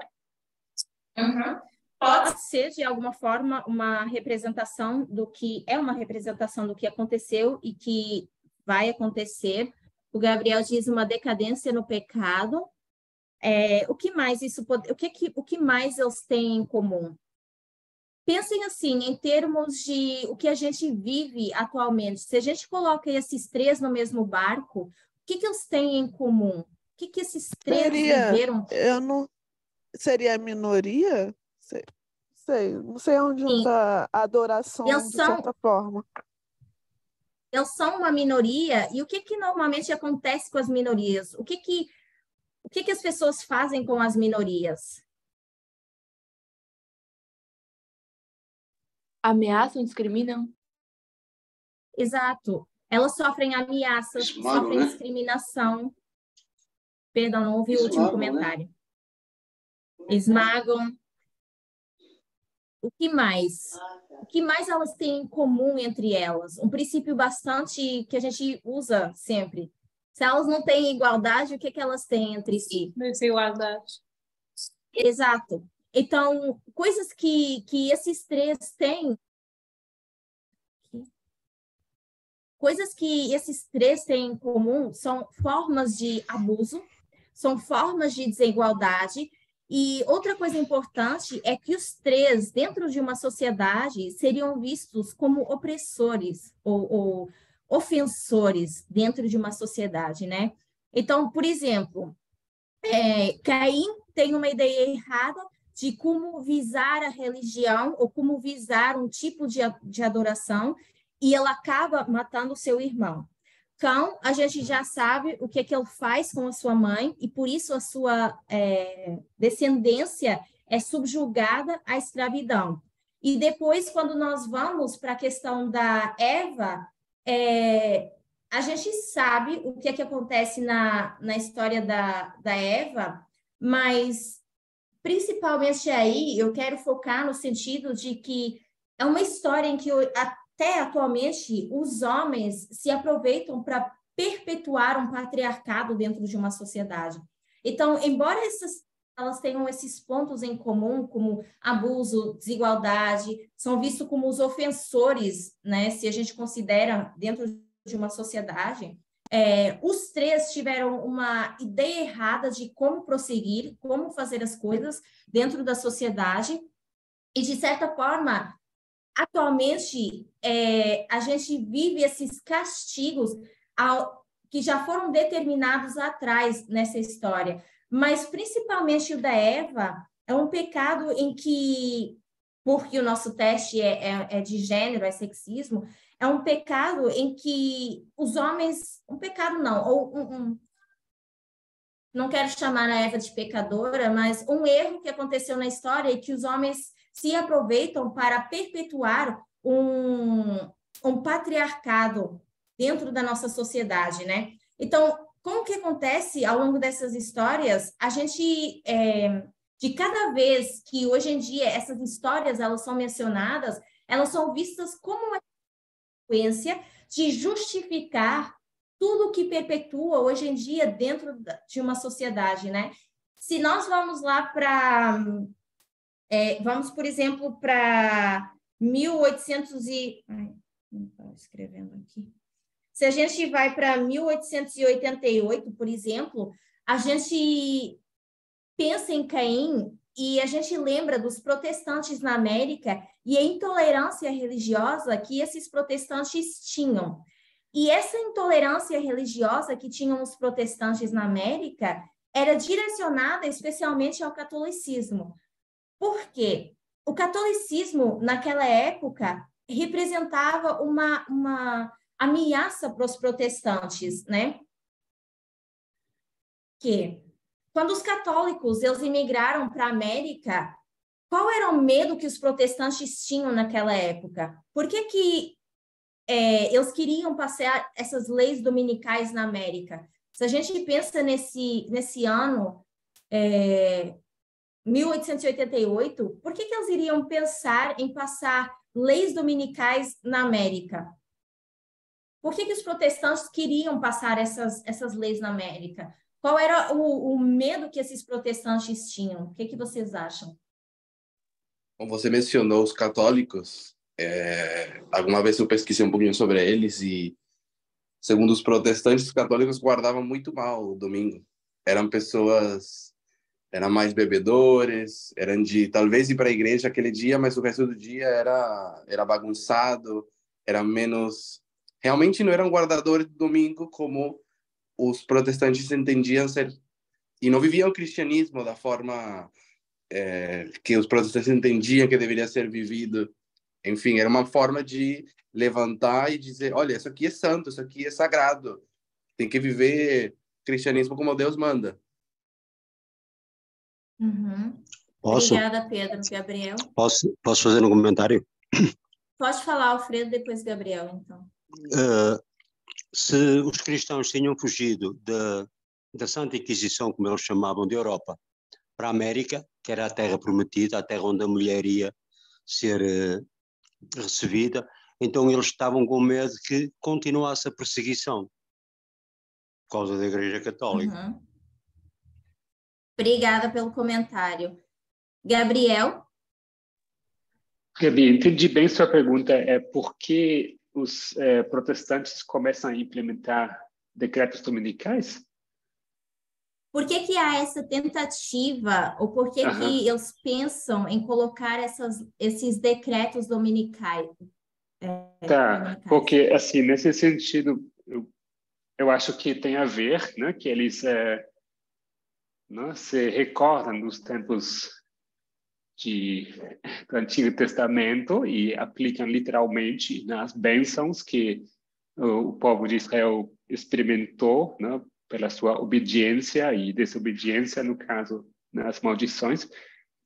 Pode ser, de alguma forma, uma representação do que aconteceu e que vai acontecer. O Gabriel diz uma decadência no pecado. O que mais o que mais eles têm em comum? Pensem assim, em termos de o que a gente vive atualmente. Se a gente coloca esses três no mesmo barco, o que eles têm em comum? O que esses três viveram? Seria a minoria? Não sei onde está a adoração, de certa forma. Eles são uma minoria, e o que normalmente acontece com as minorias? O que as pessoas fazem com as minorias? Ameaçam, discriminam? Exato. Elas sofrem ameaças, sofrem discriminação. Perdão, não ouvi o último comentário. Esmagam. O que mais? O que mais elas têm em comum entre elas? Um princípio bastante que a gente usa sempre. Se elas não têm igualdade, o que elas têm entre si? Desigualdade. Exato. Então, coisas que esses três têm, em comum são formas de abuso, são formas de desigualdade. E outra coisa importante é que os três, dentro de uma sociedade, seriam vistos como opressores ou ofensores dentro de uma sociedade, né? Então, por exemplo, Caim tem uma ideia errada de como visar a religião ou como visar um tipo de adoração, e ele acaba matando o seu irmão. Cão, a gente já sabe o que ele faz com a sua mãe, e por isso a sua descendência é subjugada à escravidão. E depois, quando nós vamos para a questão da Eva, a gente sabe o que acontece na história da Eva, mas principalmente aí eu quero focar no sentido de que é uma história em que até atualmente os homens se aproveitam para perpetuar um patriarcado dentro de uma sociedade. Então, embora elas tenham esses pontos em comum, como abuso, desigualdade, são vistos como os ofensores, né? Se a gente considera dentro de uma sociedade, os três tiveram uma ideia errada de como prosseguir, como fazer as coisas dentro da sociedade, e de certa forma, atualmente, a gente vive esses castigos que já foram determinados atrás nessa história, mas principalmente o da Eva é um pecado em que, porque o nosso teste é de gênero, é sexismo, é um pecado em que os homens, um pecado não, ou não quero chamar a Eva de pecadora, mas um erro que aconteceu na história e que os homens se aproveitam para perpetuar um patriarcado dentro da nossa sociedade, né? Então, como que acontece ao longo dessas histórias? A gente, de cada vez que hoje em dia essas histórias elas são mencionadas, elas são vistas como uma consequência de justificar tudo que perpetua hoje em dia dentro de uma sociedade, né? Se nós vamos lá para... vamos, por exemplo, para 1800 e... Ai, não estou escrevendo aqui. Se a gente vai para 1888, por exemplo, a gente pensa em Caim e a gente lembra dos protestantes na América e a intolerância religiosa que esses protestantes tinham. E essa intolerância religiosa que tinham os protestantes na América era direcionada especialmente ao catolicismo. Por quê? O catolicismo, naquela época, representava uma ameaça para os protestantes, né? Que quando os católicos eles imigraram para a América, qual era o medo que os protestantes tinham naquela época? Por que eles queriam passar essas leis dominicais na América? Se a gente pensa nesse ano 1888, por que eles iriam pensar em passar leis dominicais na América? Por que os protestantes queriam passar essas leis na América? Qual era o medo que esses protestantes tinham? O que vocês acham? Como você mencionou os católicos, alguma vez eu pesquisei um pouquinho sobre eles e, segundo os protestantes, os católicos guardavam muito mal o domingo. Eram mais bebedores, eram de talvez ir para a igreja aquele dia, mas o resto do dia era bagunçado, era menos... Realmente não eram guardadores do domingo como os protestantes entendiam ser, e não viviam o cristianismo da forma que os protestantes entendiam que deveria ser vivido. Enfim, era uma forma de levantar e dizer, olha, isso aqui é santo, isso aqui é sagrado, tem que viver o cristianismo como Deus manda. Uhum. Posso? Obrigada, Pedro. Gabriel? Posso fazer um comentário? Pode falar, Alfredo, depois Gabriel, então. Se os cristãos tinham fugido da Santa Inquisição, como eles chamavam, da Europa, para a América, que era a terra prometida, a terra onde a mulher ia ser recebida, então eles estavam com medo que continuasse a perseguição por causa da Igreja Católica. Uhum. Obrigada pelo comentário. Gabriel? Gabi, entendi bem sua pergunta. Por que os protestantes começam a implementar decretos dominicais? Por que há essa tentativa, ou por que eles pensam em colocar esses decretos dominicais? Dominicais? Porque, assim, nesse sentido, eu acho que tem a ver, né, que eles se recordam dos tempos do Antigo Testamento e aplicam literalmente nas bênçãos que o povo de Israel experimentou, né, pela sua obediência e desobediência, no caso, nas maldições.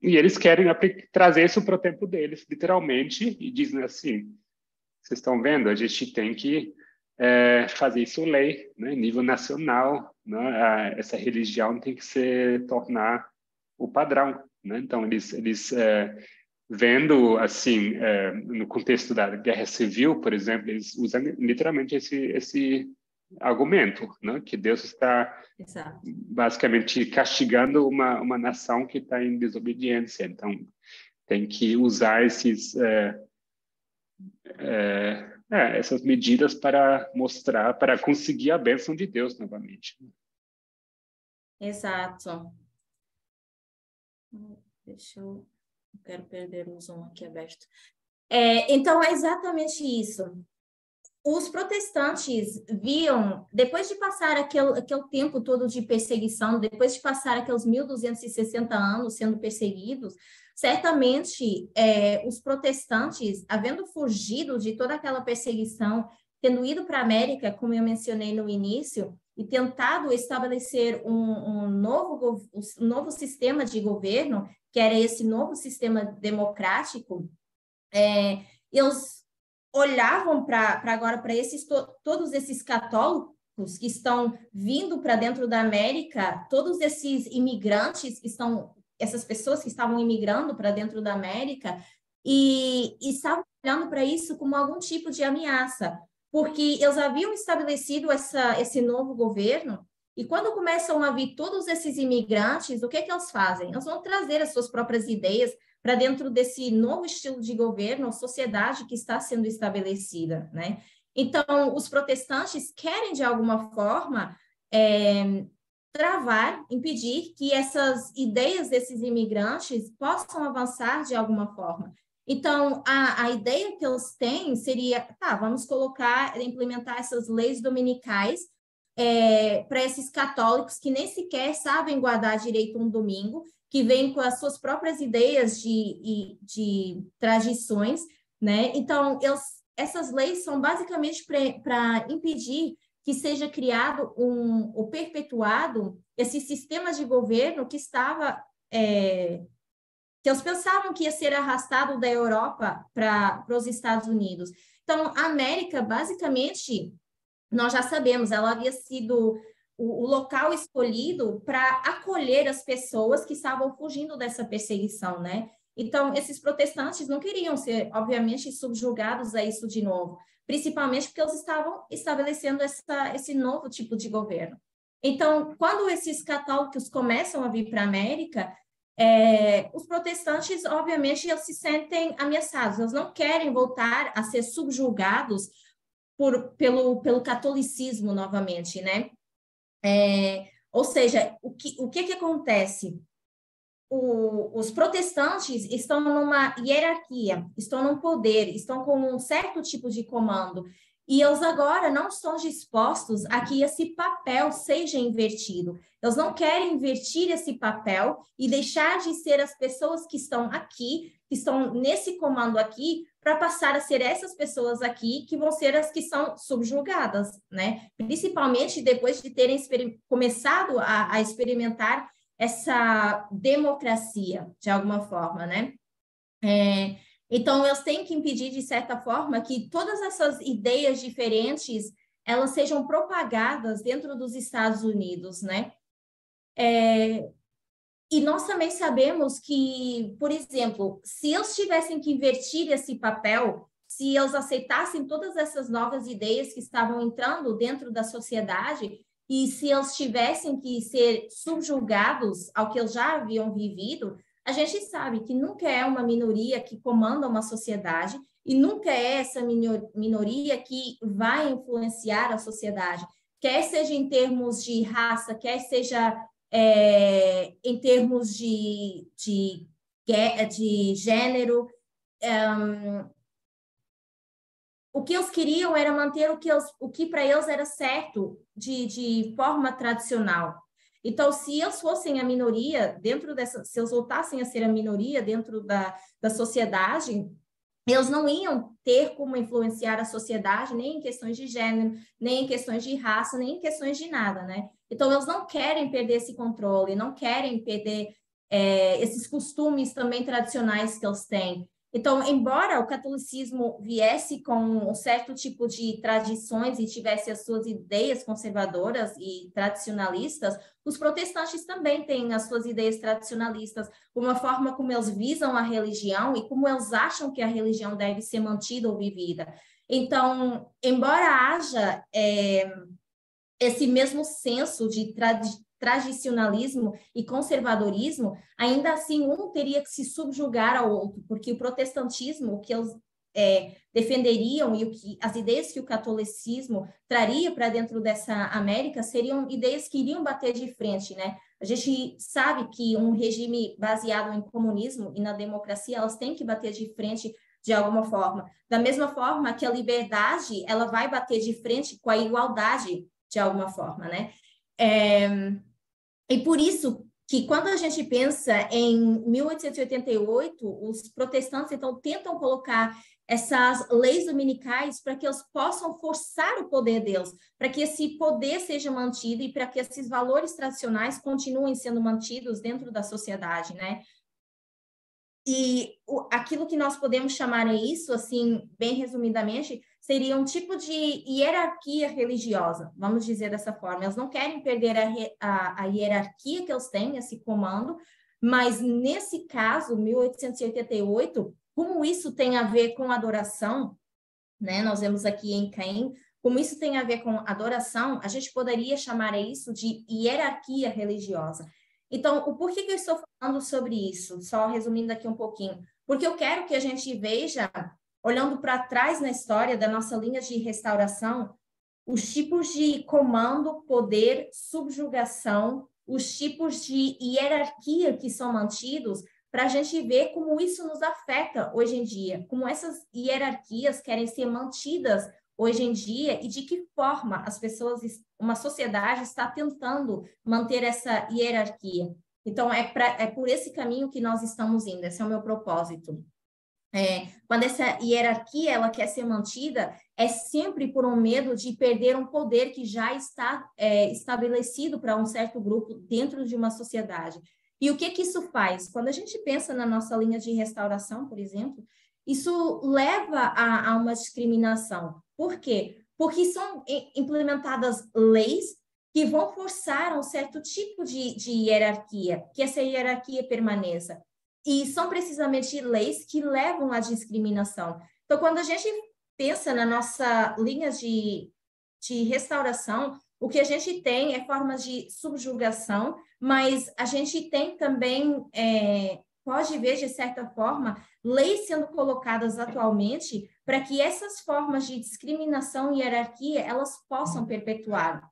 E eles querem trazer isso para o tempo deles, literalmente, e dizem assim, vocês estão vendo, a gente tem que fazer isso lei, né, nível nacional, né, essa religião tem que se tornar o padrão. Né? Então, eles vendo, assim, no contexto da Guerra Civil, por exemplo, eles usam literalmente esse argumento, né? Que Deus está basicamente castigando uma nação que está em desobediência. Então, tem que usar essas medidas para mostrar, para conseguir a bênção de Deus novamente. Exato. Não quero perder o zoom aqui aberto. Então, é exatamente isso. Os protestantes viam, depois de passar aquele tempo todo de perseguição, depois de passar aqueles 1.260 anos sendo perseguidos, certamente os protestantes, havendo fugido de toda aquela perseguição, tendo ido para a América, como eu mencionei no início, e tentado estabelecer um novo sistema de governo, que era esse novo sistema democrático, eles olhavam agora para todos esses católicos que estão vindo para dentro da América, todos esses imigrantes essas pessoas que estavam imigrando para dentro da América, e estavam olhando para isso como algum tipo de ameaça, porque eles haviam estabelecido esse novo governo, e quando começam a vir todos esses imigrantes, o que eles fazem? Eles vão trazer as suas próprias ideias para dentro desse novo estilo de governo, sociedade que está sendo estabelecida, né? Então, os protestantes querem, de alguma forma, travar, impedir que essas ideias desses imigrantes possam avançar de alguma forma. Então, a ideia que eles têm seria, vamos implementar essas leis dominicais para esses católicos que nem sequer sabem guardar direito um domingo, que vêm com as suas próprias ideias de tradições, né? Então, essas leis são basicamente para impedir que seja criado ou perpetuado esse sistema de governo que estava... que eles pensavam que ia ser arrastado da Europa para os Estados Unidos. Então, a América, basicamente, nós já sabemos, ela havia sido o local escolhido para acolher as pessoas que estavam fugindo dessa perseguição, né? Então, esses protestantes não queriam ser, obviamente, subjugados a isso de novo, principalmente porque eles estavam estabelecendo esse novo tipo de governo. Então, quando esses católicos começam a vir para a América, os protestantes, obviamente, eles se sentem ameaçados, eles não querem voltar a ser subjugados pelo catolicismo novamente, né? Ou seja, o que acontece? Os protestantes estão numa hierarquia, estão num poder, estão com um certo tipo de comando, e eles agora não estão dispostos a que esse papel seja invertido. Eles não querem invertir esse papel e deixar de ser as pessoas que estão aqui, que estão nesse comando aqui, para passar a ser essas pessoas aqui que vão ser as que são subjugadas, né? Principalmente depois de terem começado a experimentar essa democracia, de alguma forma, né? Então, eles têm que impedir, de certa forma, que todas essas ideias diferentes, elas sejam propagadas dentro dos Estados Unidos, né? E nós também sabemos que, por exemplo, se eles tivessem que invertir esse papel, se eles aceitassem todas essas novas ideias que estavam entrando dentro da sociedade, e se eles tivessem que ser subjugados ao que eles já haviam vivido, a gente sabe que nunca é uma minoria que comanda uma sociedade e nunca é essa minoria que vai influenciar a sociedade, quer seja em termos de raça, quer seja em termos de gênero. O que eles queriam era manter o que para eles era certo de forma tradicional. Então, se eles fossem a minoria se eles voltassem a ser a minoria dentro da sociedade, eles não iam ter como influenciar a sociedade nem em questões de gênero, nem em questões de raça, nem em questões de nada, né? Então, eles não querem perder esse controle, não querem perder esses costumes também tradicionais que eles têm. Então, embora o catolicismo viesse com um certo tipo de tradições e tivesse as suas ideias conservadoras e tradicionalistas, os protestantes também têm as suas ideias tradicionalistas, uma forma como eles visam a religião e como eles acham que a religião deve ser mantida ou vivida. Então, embora haja esse mesmo senso de tradicionalismo e conservadorismo, ainda assim um teria que se subjugar ao outro, porque o protestantismo, o que eles defenderiam e as ideias que o catolicismo traria para dentro dessa América seriam ideias que iriam bater de frente, né? A gente sabe que um regime baseado em comunismo e na democracia, elas têm que bater de frente de alguma forma. Da mesma forma que a liberdade, ela vai bater de frente com a igualdade de alguma forma, né? E por isso que quando a gente pensa em 1888, os protestantes então tentam colocar essas leis dominicais para que eles possam forçar o poder deles, para que esse poder seja mantido e para que esses valores tradicionais continuem sendo mantidos dentro da sociedade, né? E aquilo que nós podemos chamar isso, assim, bem resumidamente, seria um tipo de hierarquia religiosa, vamos dizer dessa forma. Eles não querem perder a hierarquia que eles têm, esse comando, mas nesse caso, 1888, como isso tem a ver com adoração, né? Nós vemos aqui em Caim, como isso tem a ver com adoração, a gente poderia chamar isso de hierarquia religiosa. Então, o porquê que eu estou falando sobre isso? Só resumindo aqui um pouquinho. Porque eu quero que a gente veja, olhando para trás na história da nossa linha de restauração, os tipos de comando, poder, subjugação, os tipos de hierarquia que são mantidos, para a gente ver como isso nos afeta hoje em dia, como essas hierarquias querem ser mantidas hoje em dia e de que forma as pessoas, uma sociedade está tentando manter essa hierarquia. Então, é por esse caminho que nós estamos indo, esse é o meu propósito. Quando essa hierarquia ela quer ser mantida, é sempre por um medo de perder um poder que já está estabelecido para um certo grupo dentro de uma sociedade. E o que isso faz? Quando a gente pensa na nossa linha de restauração, por exemplo, isso leva a uma discriminação. Por quê? Porque são implementadas leis que vão forçar um certo tipo de hierarquia, que essa hierarquia permaneça. E são precisamente leis que levam à discriminação. Então, quando a gente pensa na nossa linha de restauração, o que a gente tem é formas de subjugação, mas a gente tem também, pode ver, de certa forma, leis sendo colocadas atualmente para que essas formas de discriminação e hierarquia, elas possam perpetuar.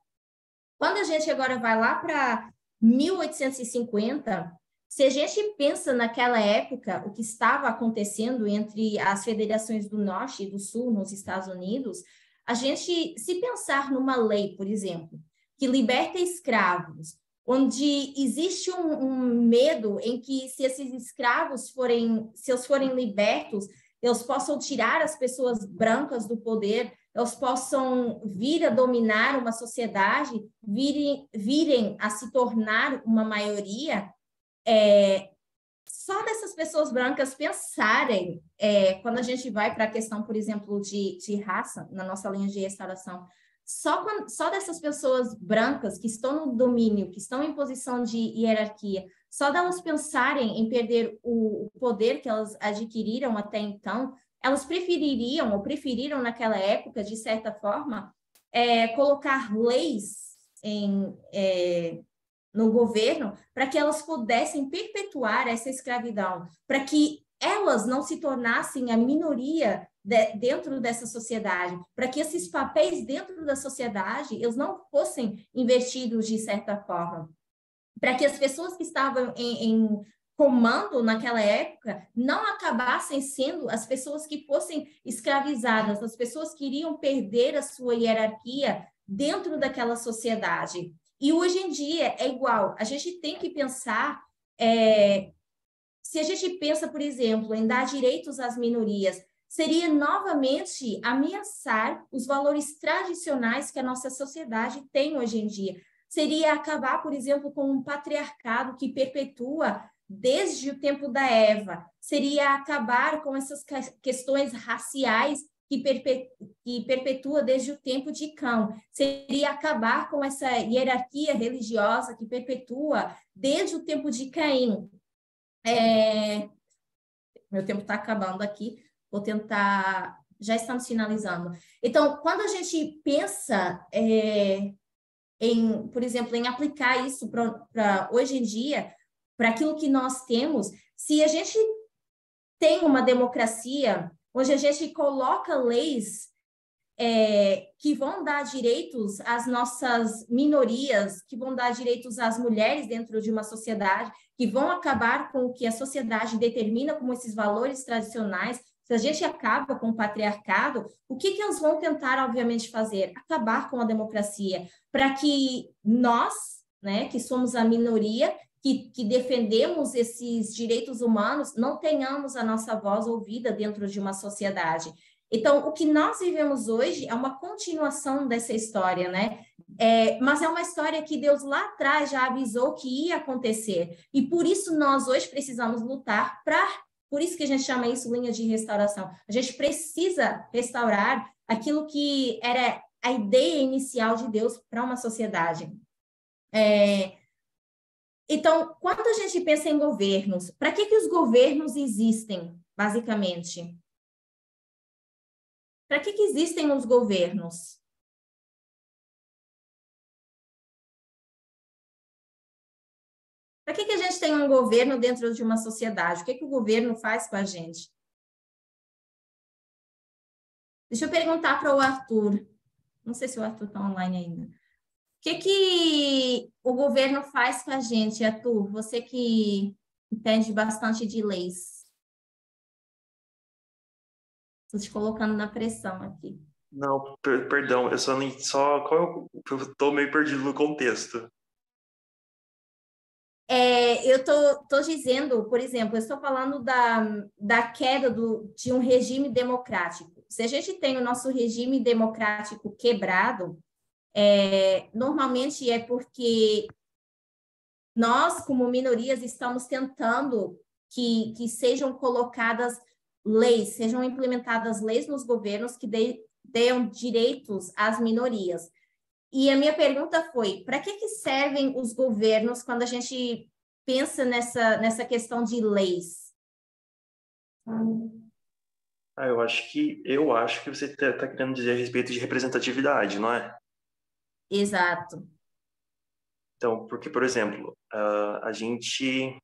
Quando a gente agora vai lá para 1850, se a gente pensa naquela época, o que estava acontecendo entre as federações do Norte e do Sul nos Estados Unidos, a gente, se pensar numa lei, por exemplo, que liberta escravos, onde existe um medo em que se esses escravos forem libertos, eles possam tirar as pessoas brancas do poder, eles possam vir a dominar uma sociedade, virem a se tornar uma maioria, só dessas pessoas brancas pensarem, quando a gente vai para a questão, por exemplo, de raça, na nossa linha de restauração, só dessas pessoas brancas que estão no domínio, que estão em posição de hierarquia, só delas pensarem em perder o poder que elas adquiriram até então, elas preferiram naquela época, de certa forma, colocar leis no governo para que elas pudessem perpetuar essa escravidão, para que elas não se tornassem a minoria dentro dessa sociedade, para que esses papéis dentro da sociedade eles não fossem invertidos de certa forma, para que as pessoas que estavam em comando naquela época não acabassem sendo as pessoas que fossem escravizadas, as pessoas que iriam perder a sua hierarquia dentro daquela sociedade. E hoje em dia é igual, a gente tem que pensar, se a gente pensa, por exemplo, em dar direitos às minorias, seria novamente ameaçar os valores tradicionais que a nossa sociedade tem hoje em dia. Seria acabar, por exemplo, com um patriarcado que perpetua desde o tempo da Eva. Seria acabar com essas questões raciais que perpetua desde o tempo de Cão. Seria acabar com essa hierarquia religiosa que perpetua desde o tempo de Caim. Meu tempo está acabando aqui, vou tentar... Já estamos finalizando. Então, quando a gente pensa, por exemplo, em aplicar isso para hoje em dia, para aquilo que nós temos, se a gente tem uma democracia onde a gente coloca leis que vão dar direitos às nossas minorias, que vão dar direitos às mulheres dentro de uma sociedade, que vão acabar com o que a sociedade determina como esses valores tradicionais, se a gente acaba com o patriarcado, o que eles vão tentar, obviamente, fazer? Acabar com a democracia, para que nós, né, que somos a minoria, que defendemos esses direitos humanos, não tenhamos a nossa voz ouvida dentro de uma sociedade. Então, o que nós vivemos hoje é uma continuação dessa história, né? Mas é uma história que Deus lá atrás já avisou que ia acontecer. E por isso nós hoje precisamos lutar por isso que a gente chama isso linha de restauração. A gente precisa restaurar aquilo que era a ideia inicial de Deus para uma sociedade. Então, quando a gente pensa em governos, para que os governos existem? basicamente. Para que existem os governos? Para que a gente tem um governo dentro de uma sociedade? O que o governo faz com a gente? Deixa eu perguntar para o Arthur. Não sei se o Arthur está online ainda. O que o governo faz com a gente, Arthur? Você que entende bastante de leis. Estou te colocando na pressão aqui. Não, perdão, eu eu estou meio perdido no contexto. Eu tô dizendo, por exemplo, eu estou falando da queda de um regime democrático. Se a gente tem o nosso regime democrático quebrado, normalmente é porque nós, como minorias, estamos tentando que sejam colocadas leis, sejam implementadas leis nos governos que deem direitos às minorias. E a minha pergunta foi, para que servem os governos quando a gente pensa nessa questão de leis? Eu acho que você está querendo dizer a respeito de representatividade, não é? Exato. Então, porque, por exemplo, a gente,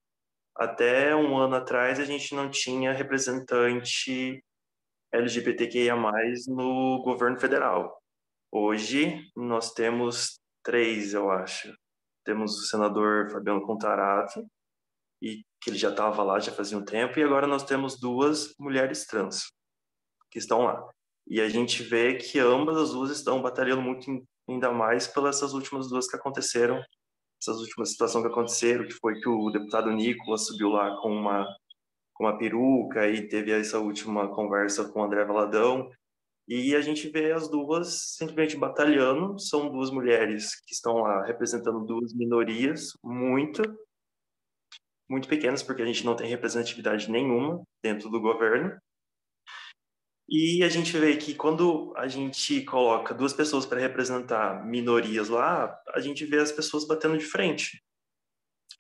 até um ano atrás, a gente não tinha representante LGBTQIA+, no governo federal. Hoje, nós temos 3, eu acho. Temos o senador Fabiano Contarato, que ele já estava lá já fazia um tempo, e agora nós temos 2 mulheres trans que estão lá. E a gente vê que ambas as duas estão batalhando muito, ainda mais pelas essas últimas 2 que aconteceram, essas últimas situações que aconteceram, que foi que o deputado Nicolas subiu lá com uma peruca e teve essa última conversa com o André Valadão. E a gente vê as duas simplesmente batalhando. São 2 mulheres que estão lá representando 2 minorias muito pequenas, porque a gente não tem representatividade nenhuma dentro do governo. E a gente vê que quando a gente coloca 2 pessoas para representar minorias lá, a gente vê as pessoas batendo de frente.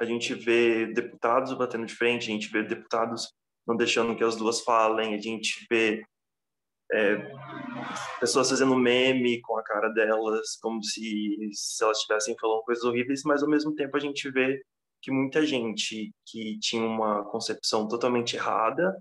A gente vê deputados batendo de frente, a gente vê deputados não deixando que as duas falem, a gente vê pessoas fazendo meme com a cara delas, como se elas estivessem falando coisas horríveis, mas ao mesmo tempo a gente vê que muita gente que tinha uma concepção totalmente errada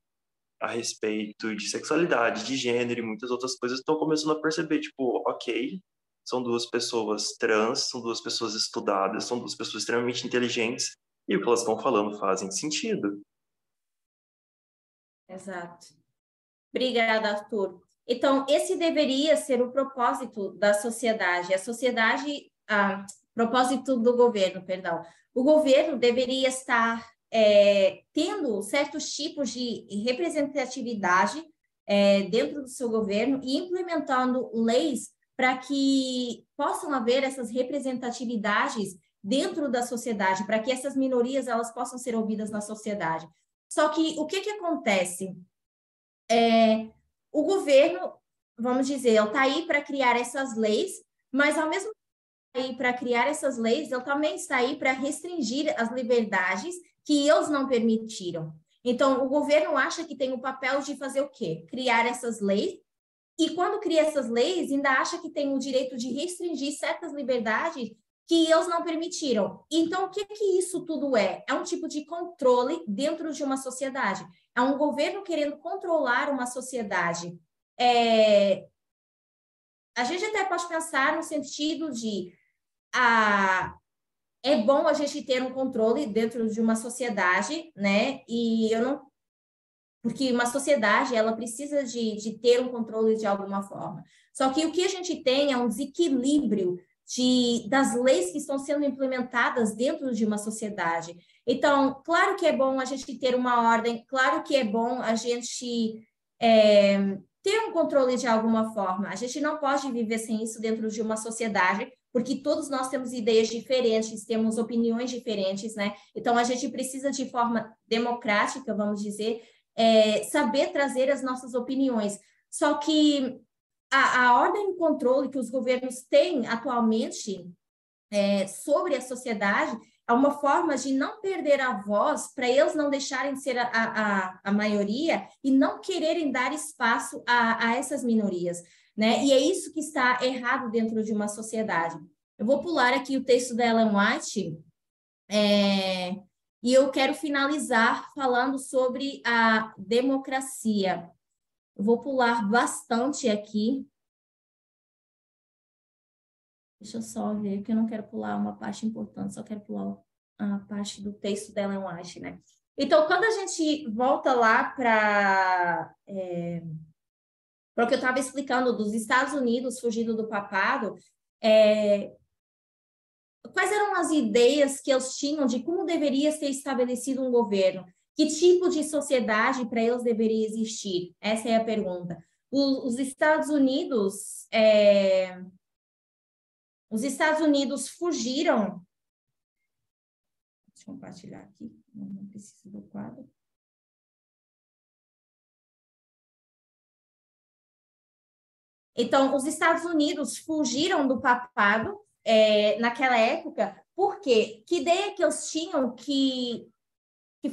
a respeito de sexualidade, de gênero e muitas outras coisas estão começando a perceber, tipo, ok, são 2 pessoas trans, são 2 pessoas estudadas, são 2 pessoas extremamente inteligentes e o que elas estão falando fazem sentido. Exato. Obrigada, Arthur. Então, esse deveria ser o propósito da sociedade. Propósito do governo, perdão. O governo deveria estar tendo certos tipos de representatividade dentro do seu governo e implementando leis para que possam haver essas representatividades dentro da sociedade, para que essas minorias elas possam ser ouvidas na sociedade. Só que o que acontece? O governo, vamos dizer, ele está aí para criar essas leis, mas ao mesmo tempo aí para criar essas leis, ele também está aí para restringir as liberdades que eles não permitiram. Então, o governo acha que tem o papel de fazer o quê? Criar essas leis, e quando cria essas leis, ainda acha que tem o direito de restringir certas liberdades que eles não permitiram. Então, o que isso tudo é? É um tipo de controle dentro de uma sociedade. É um governo querendo controlar uma sociedade. A gente até pode pensar no sentido de é bom a gente ter um controle dentro de uma sociedade, né? Porque uma sociedade, ela precisa de ter um controle de alguma forma. Só que o que a gente tem é um desequilíbrio das leis que estão sendo implementadas dentro de uma sociedade. Então, claro que é bom a gente ter uma ordem, claro que é bom a gente ter um controle de alguma forma. A gente não pode viver sem isso dentro de uma sociedade, porque todos nós temos ideias diferentes, temos opiniões diferentes, né? Então, a gente precisa, de forma democrática, vamos dizer, saber trazer as nossas opiniões. Só que a ordem e controle que os governos têm atualmente sobre a sociedade é uma forma de não perder a voz, para eles não deixarem de ser a maioria e não quererem dar espaço a essas minorias, né? E é isso que está errado dentro de uma sociedade. Eu vou pular aqui o texto da Ellen White, e eu quero finalizar falando sobre a democracia. Eu vou pular bastante aqui. Deixa eu só ver, porque eu não quero pular uma parte importante, só quero pular a parte do texto da Ellen White, né? Então, quando a gente volta lá para o que eu estava explicando dos Estados Unidos fugindo do papado, quais eram as ideias que eles tinham de como deveria ser estabelecido um governo? Que tipo de sociedade para eles deveria existir? Essa é a pergunta. Os Estados Unidos fugiram. Deixa eu compartilhar aqui, não preciso do quadro. Então, os Estados Unidos fugiram do papado naquela época, porque que ideia que eles tinham, que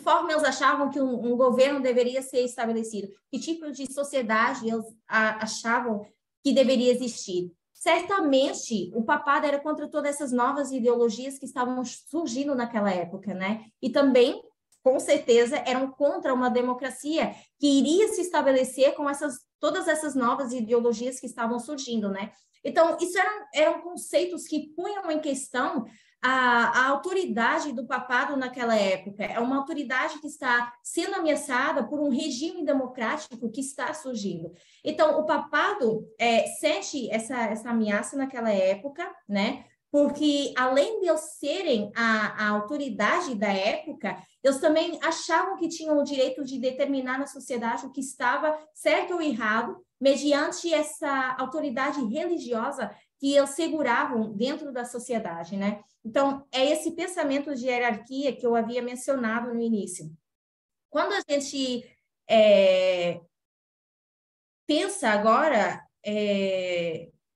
forma eles achavam que um governo deveria ser estabelecido? Que tipo de sociedade eles achavam que deveria existir? Certamente, o papado era contra todas essas novas ideologias que estavam surgindo naquela época, né? E também, com certeza, eram contra uma democracia que iria se estabelecer com todas essas novas ideologias que estavam surgindo, né? Então, isso eram conceitos que punham em questão a autoridade do papado naquela época. É uma autoridade que está sendo ameaçada por um regime democrático que está surgindo. Então, o papado sente essa ameaça naquela época, né? Porque, além de eles serem a autoridade da época, eles também achavam que tinham o direito de determinar na sociedade o que estava certo ou errado, mediante essa autoridade religiosa que eles seguravam dentro da sociedade, né? Então, é esse pensamento de hierarquia que eu havia mencionado no início. Quando a gente pensa agora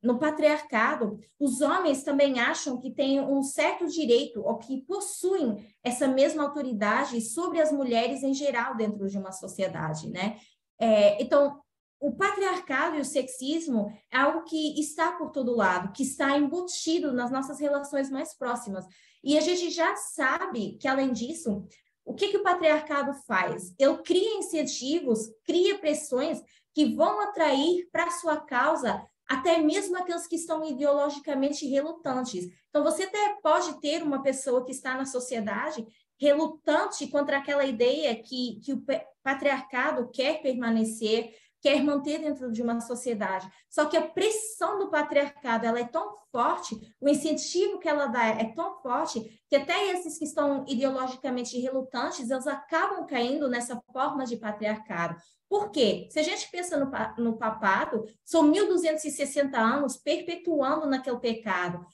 no patriarcado, os homens também acham que têm um certo direito, ou que possuem essa mesma autoridade sobre as mulheres em geral dentro de uma sociedade, né? Então, o patriarcado e o sexismo é algo que está por todo lado, que está embutido nas nossas relações mais próximas. E a gente já sabe que, além disso, o que o patriarcado faz? Ele cria incentivos, cria pressões que vão atrair para a sua causa até mesmo aqueles que estão ideologicamente relutantes. Então, você até pode ter uma pessoa que está na sociedade relutante contra aquela ideia que o patriarcado quer permanecer, quer manter dentro de uma sociedade. Só que a pressão do patriarcado ela é tão forte, o incentivo que ela dá é tão forte, que até esses que estão ideologicamente relutantes, eles acabam caindo nessa forma de patriarcado. Por quê? Se a gente pensa no papado, são 1.260 anos perpetuando naquele pecado,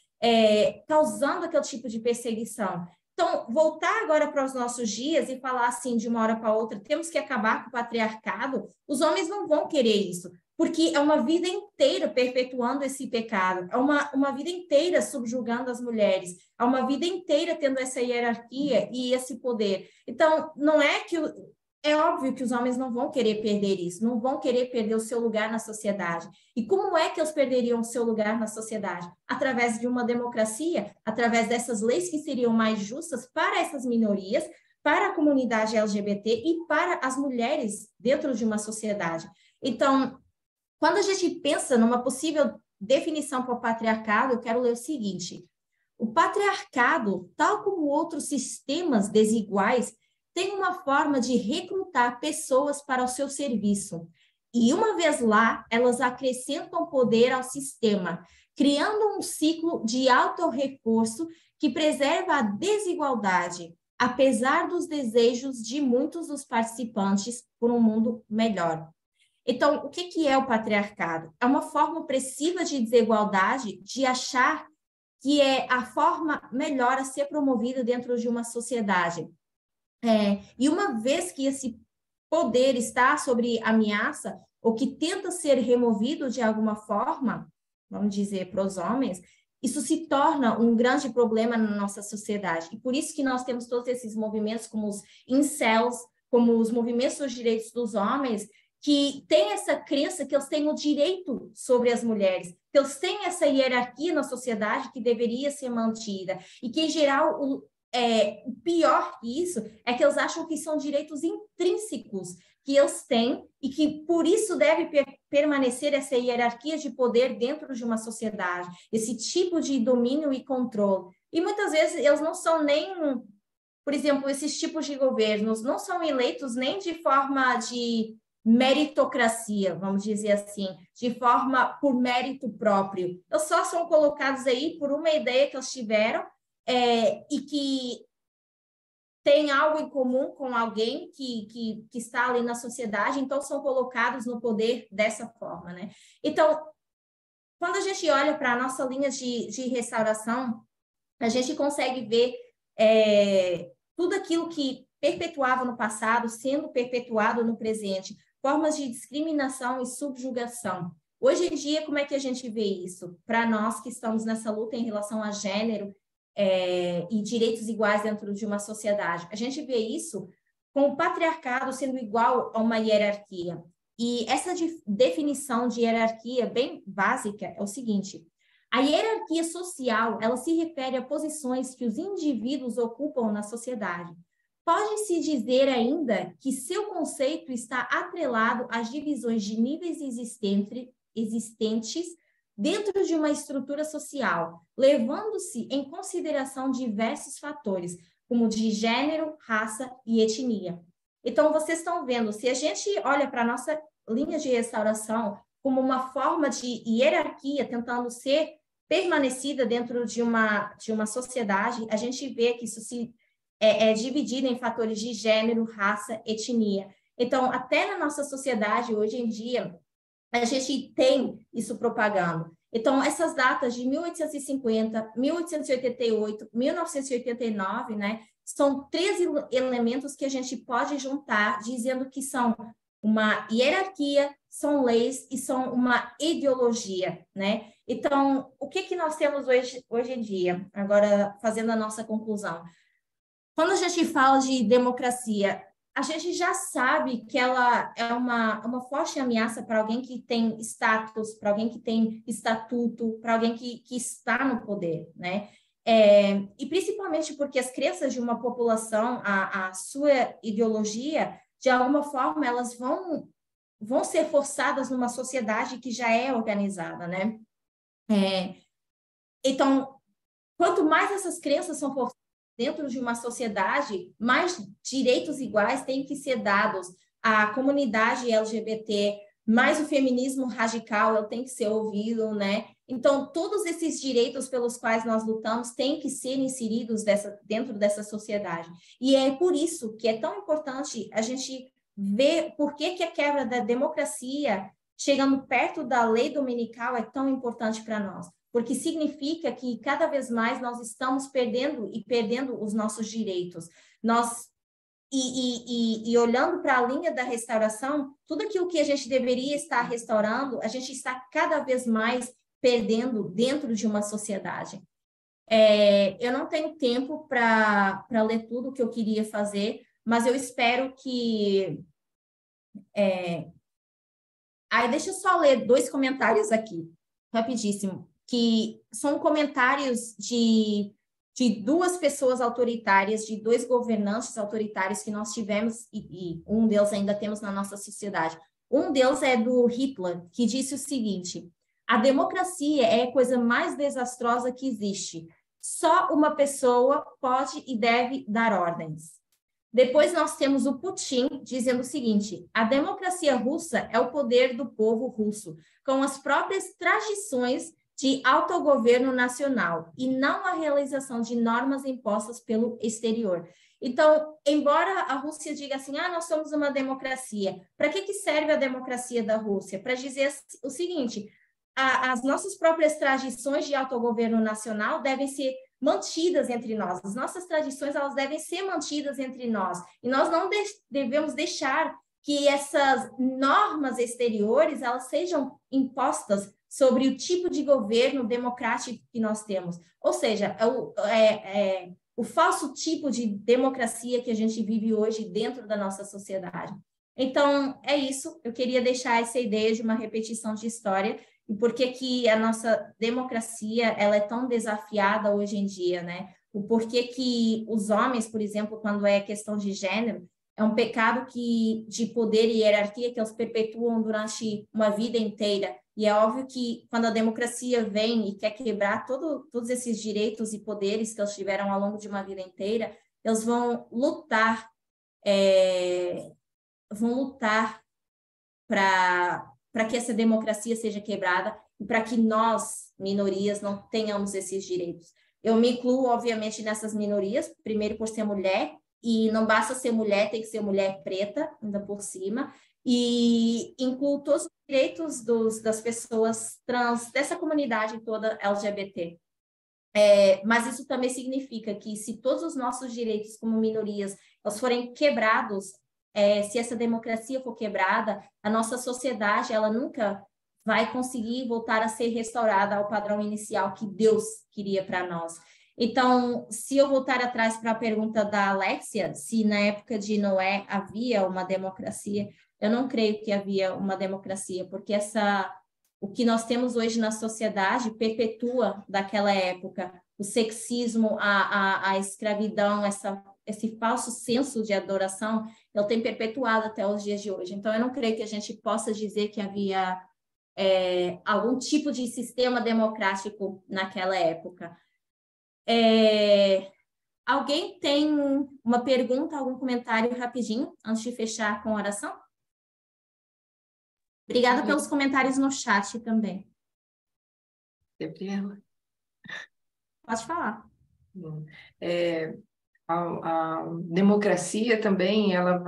causando aquele tipo de perseguição. Então, voltar agora para os nossos dias e falar assim de uma hora para outra, temos que acabar com o patriarcado, os homens não vão querer isso, porque é uma vida inteira perpetuando esse pecado, é uma vida inteira subjugando as mulheres, é uma vida inteira tendo essa hierarquia e esse poder. Então, não é que... É óbvio que os homens não vão querer perder isso, não vão querer perder o seu lugar na sociedade. E como é que eles perderiam o seu lugar na sociedade? Através de uma democracia, através dessas leis que seriam mais justas para essas minorias, para a comunidade LGBT e para as mulheres dentro de uma sociedade. Então, quando a gente pensa numa possível definição para o patriarcado, eu quero ler o seguinte: o patriarcado, tal como outros sistemas desiguais, tem uma forma de recrutar pessoas para o seu serviço. E uma vez lá, elas acrescentam poder ao sistema, criando um ciclo de autorrecurso que preserva a desigualdade, apesar dos desejos de muitos dos participantes por um mundo melhor. Então, o que é o patriarcado? É uma forma opressiva de desigualdade, de achar que é a forma melhor a ser promovida dentro de uma sociedade. E uma vez que esse poder está sob ameaça, ou que tenta ser removido de alguma forma, vamos dizer, para os homens, isso se torna um grande problema na nossa sociedade. E por isso que nós temos todos esses movimentos, como os incels, como os movimentos dos direitos dos homens, que têm essa crença que eles têm o direito sobre as mulheres, que eles têm essa hierarquia na sociedade que deveria ser mantida, e que, em geral, o pior que isso é que eles acham que são direitos intrínsecos que eles têm e que, por isso, deve permanecer essa hierarquia de poder dentro de uma sociedade, esse tipo de domínio e controle. E, muitas vezes, eles não são nem... Por exemplo, esses tipos de governos não são eleitos nem de forma de meritocracia, vamos dizer assim, de forma por mérito próprio. Eles só são colocados aí por uma ideia que eles tiveram e que tem algo em comum com alguém que está ali na sociedade, então são colocados no poder dessa forma, né? Então, quando a gente olha para a nossa linha de restauração, a gente consegue ver tudo aquilo que perpetuava no passado sendo perpetuado no presente, formas de discriminação e subjugação. Hoje em dia, como é que a gente vê isso? Para nós que estamos nessa luta em relação a gênero e direitos iguais dentro de uma sociedade, a gente vê isso com o patriarcado sendo igual a uma hierarquia. E essa definição de hierarquia bem básica é o seguinte: a hierarquia social, ela se refere a posições que os indivíduos ocupam na sociedade. Pode-se dizer ainda que seu conceito está atrelado às divisões de níveis existentes dentro de uma estrutura social, levando-se em consideração diversos fatores, como de gênero, raça e etnia. Então, vocês estão vendo, se a gente olha para a nossa linha de restauração como uma forma de hierarquia tentando ser permanecida dentro de uma sociedade, a gente vê que isso é dividido em fatores de gênero, raça, etnia. Então, até na nossa sociedade, hoje em dia, a gente tem isso propagando. Então, essas datas de 1850, 1888, 1989, né, são 13 elementos que a gente pode juntar, dizendo que são uma hierarquia, são leis e são uma ideologia, né? Então, o que nós temos hoje em dia? Agora, fazendo a nossa conclusão. Quando a gente fala de democracia, a gente já sabe que ela é uma forte ameaça para alguém que tem status, para alguém que tem estatuto, para alguém que está no poder, né? E principalmente porque as crenças de uma população, a sua ideologia, de alguma forma, elas vão ser forçadas numa sociedade que já é organizada, né? Então, quanto mais essas crenças são forçadas dentro de uma sociedade, mais direitos iguais têm que ser dados à comunidade LGBT, mais o feminismo radical tem que ser ouvido, né? Então, todos esses direitos pelos quais nós lutamos têm que ser inseridos dentro dessa sociedade. E é por isso que é tão importante a gente ver por que a quebra da democracia, chegando perto da lei dominical, é tão importante para nós. Porque significa que cada vez mais nós estamos perdendo os nossos direitos. E olhando para a linha da restauração, tudo aquilo que a gente deveria estar restaurando, a gente está cada vez mais perdendo dentro de uma sociedade. Eu não tenho tempo para ler tudo o que eu queria fazer, mas eu espero que... deixa eu só ler 2 comentários aqui, rapidíssimo, que são comentários de 2 pessoas autoritárias, de 2 governantes autoritários que nós tivemos, e um deles ainda temos na nossa sociedade. Um deles é do Hitler, que disse o seguinte: a democracia é a coisa mais desastrosa que existe. Só uma pessoa pode e deve dar ordens. Depois nós temos o Putin dizendo o seguinte: a democracia russa é o poder do povo russo, com as próprias tradições de autogoverno nacional e não a realização de normas impostas pelo exterior. Então, embora a Rússia diga assim, nós somos uma democracia, para que serve a democracia da Rússia? Para dizer o seguinte: as nossas próprias tradições de autogoverno nacional devem ser mantidas entre nós. As nossas tradições, elas devem ser mantidas entre nós. E nós não devemos deixar que essas normas exteriores, elas sejam impostas sobre o tipo de governo democrático que nós temos. Ou seja, o falso tipo de democracia que a gente vive hoje dentro da nossa sociedade. Então, é isso. Eu queria deixar essa ideia de uma repetição de história e por que a nossa democracia ela é tão desafiada hoje em dia, né? O porquê que os homens, por exemplo, quando é questão de gênero, é um pecado de poder e hierarquia que eles perpetuam durante uma vida inteira. E é óbvio que quando a democracia vem e quer quebrar todos esses direitos e poderes que eles tiveram ao longo de uma vida inteira, eles vão lutar para que essa democracia seja quebrada e para que nós, minorias, não tenhamos esses direitos. Eu me incluo, obviamente, nessas minorias, primeiro por ser mulher, e não basta ser mulher, tem que ser mulher preta, ainda por cima, e incluo todos os direitos das pessoas trans, dessa comunidade toda LGBT. Mas isso também significa que se todos os nossos direitos como minorias eles forem quebrados, se essa democracia for quebrada, a nossa sociedade ela nunca vai conseguir voltar a ser restaurada ao padrão inicial que Deus queria para nós. Então, se eu voltar atrás para a pergunta da Alexia, se na época de Noé havia uma democracia, eu não creio que havia uma democracia, porque o que nós temos hoje na sociedade perpetua daquela época. O sexismo, a escravidão, esse falso senso de adoração, ele tem perpetuado até os dias de hoje. Então, eu não creio que a gente possa dizer que havia algum tipo de sistema democrático naquela época. Alguém tem uma pergunta, algum comentário rapidinho, antes de fechar com a oração? Obrigada pelos comentários no chat também. Gabriela? Pode falar. A democracia também, ela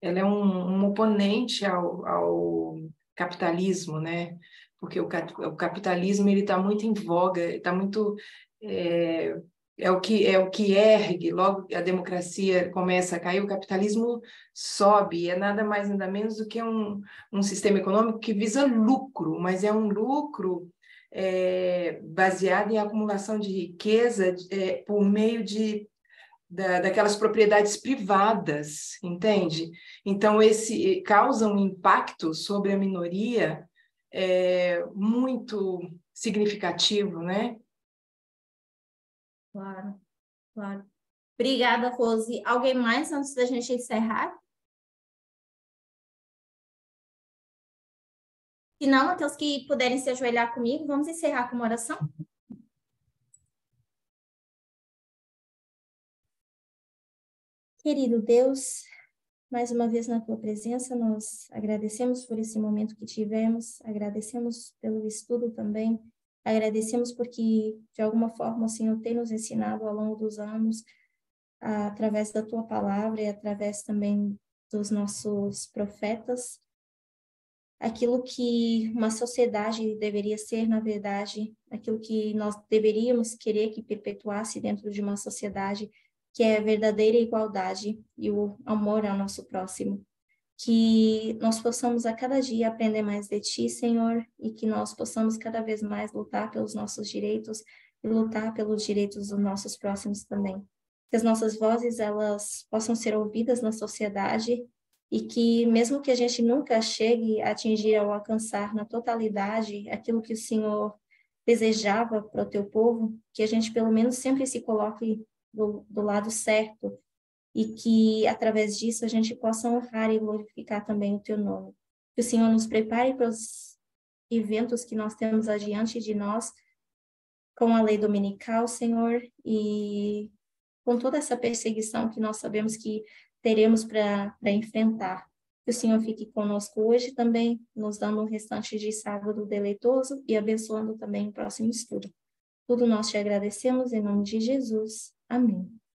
é um oponente ao capitalismo, né? Porque o capitalismo ele está muito em voga, está muito é o que ergue. Logo a democracia começa a cair, o capitalismo sobe. É nada mais nada menos do que um sistema econômico que visa lucro, mas é um lucro baseado em acumulação de riqueza por meio daquelas propriedades privadas, entende? Então, causa um impacto sobre a minoria muito significativo, né? Claro, claro. Obrigada, Rose. Alguém mais antes da gente encerrar? Se não, aqueles que puderem se ajoelhar comigo, vamos encerrar com uma oração? Querido Deus, mais uma vez na tua presença, nós agradecemos por esse momento que tivemos, agradecemos pelo estudo também, agradecemos porque, de alguma forma, o Senhor tem nos ensinado ao longo dos anos, através da tua palavra e através também dos nossos profetas, aquilo que uma sociedade deveria ser, na verdade, aquilo que nós deveríamos querer que perpetuasse dentro de uma sociedade, que é a verdadeira igualdade e o amor ao nosso próximo. Que nós possamos a cada dia aprender mais de Ti, Senhor, e que nós possamos cada vez mais lutar pelos nossos direitos e lutar pelos direitos dos nossos próximos também. Que as nossas vozes, elas possam ser ouvidas na sociedade e que mesmo que a gente nunca chegue a atingir ou alcançar na totalidade aquilo que o Senhor desejava para o Teu povo, que a gente pelo menos sempre se coloque do lado certo e que através disso a gente possa honrar e glorificar também o Teu nome. Que o Senhor nos prepare para os eventos que nós temos adiante de nós, com a lei dominical, Senhor, e com toda essa perseguição que nós sabemos que teremos para enfrentar. Que o Senhor fique conosco hoje também, nos dando um restante de sábado deleitoso e abençoando também o próximo estudo. Tudo nós te agradecemos em nome de Jesus. Amém.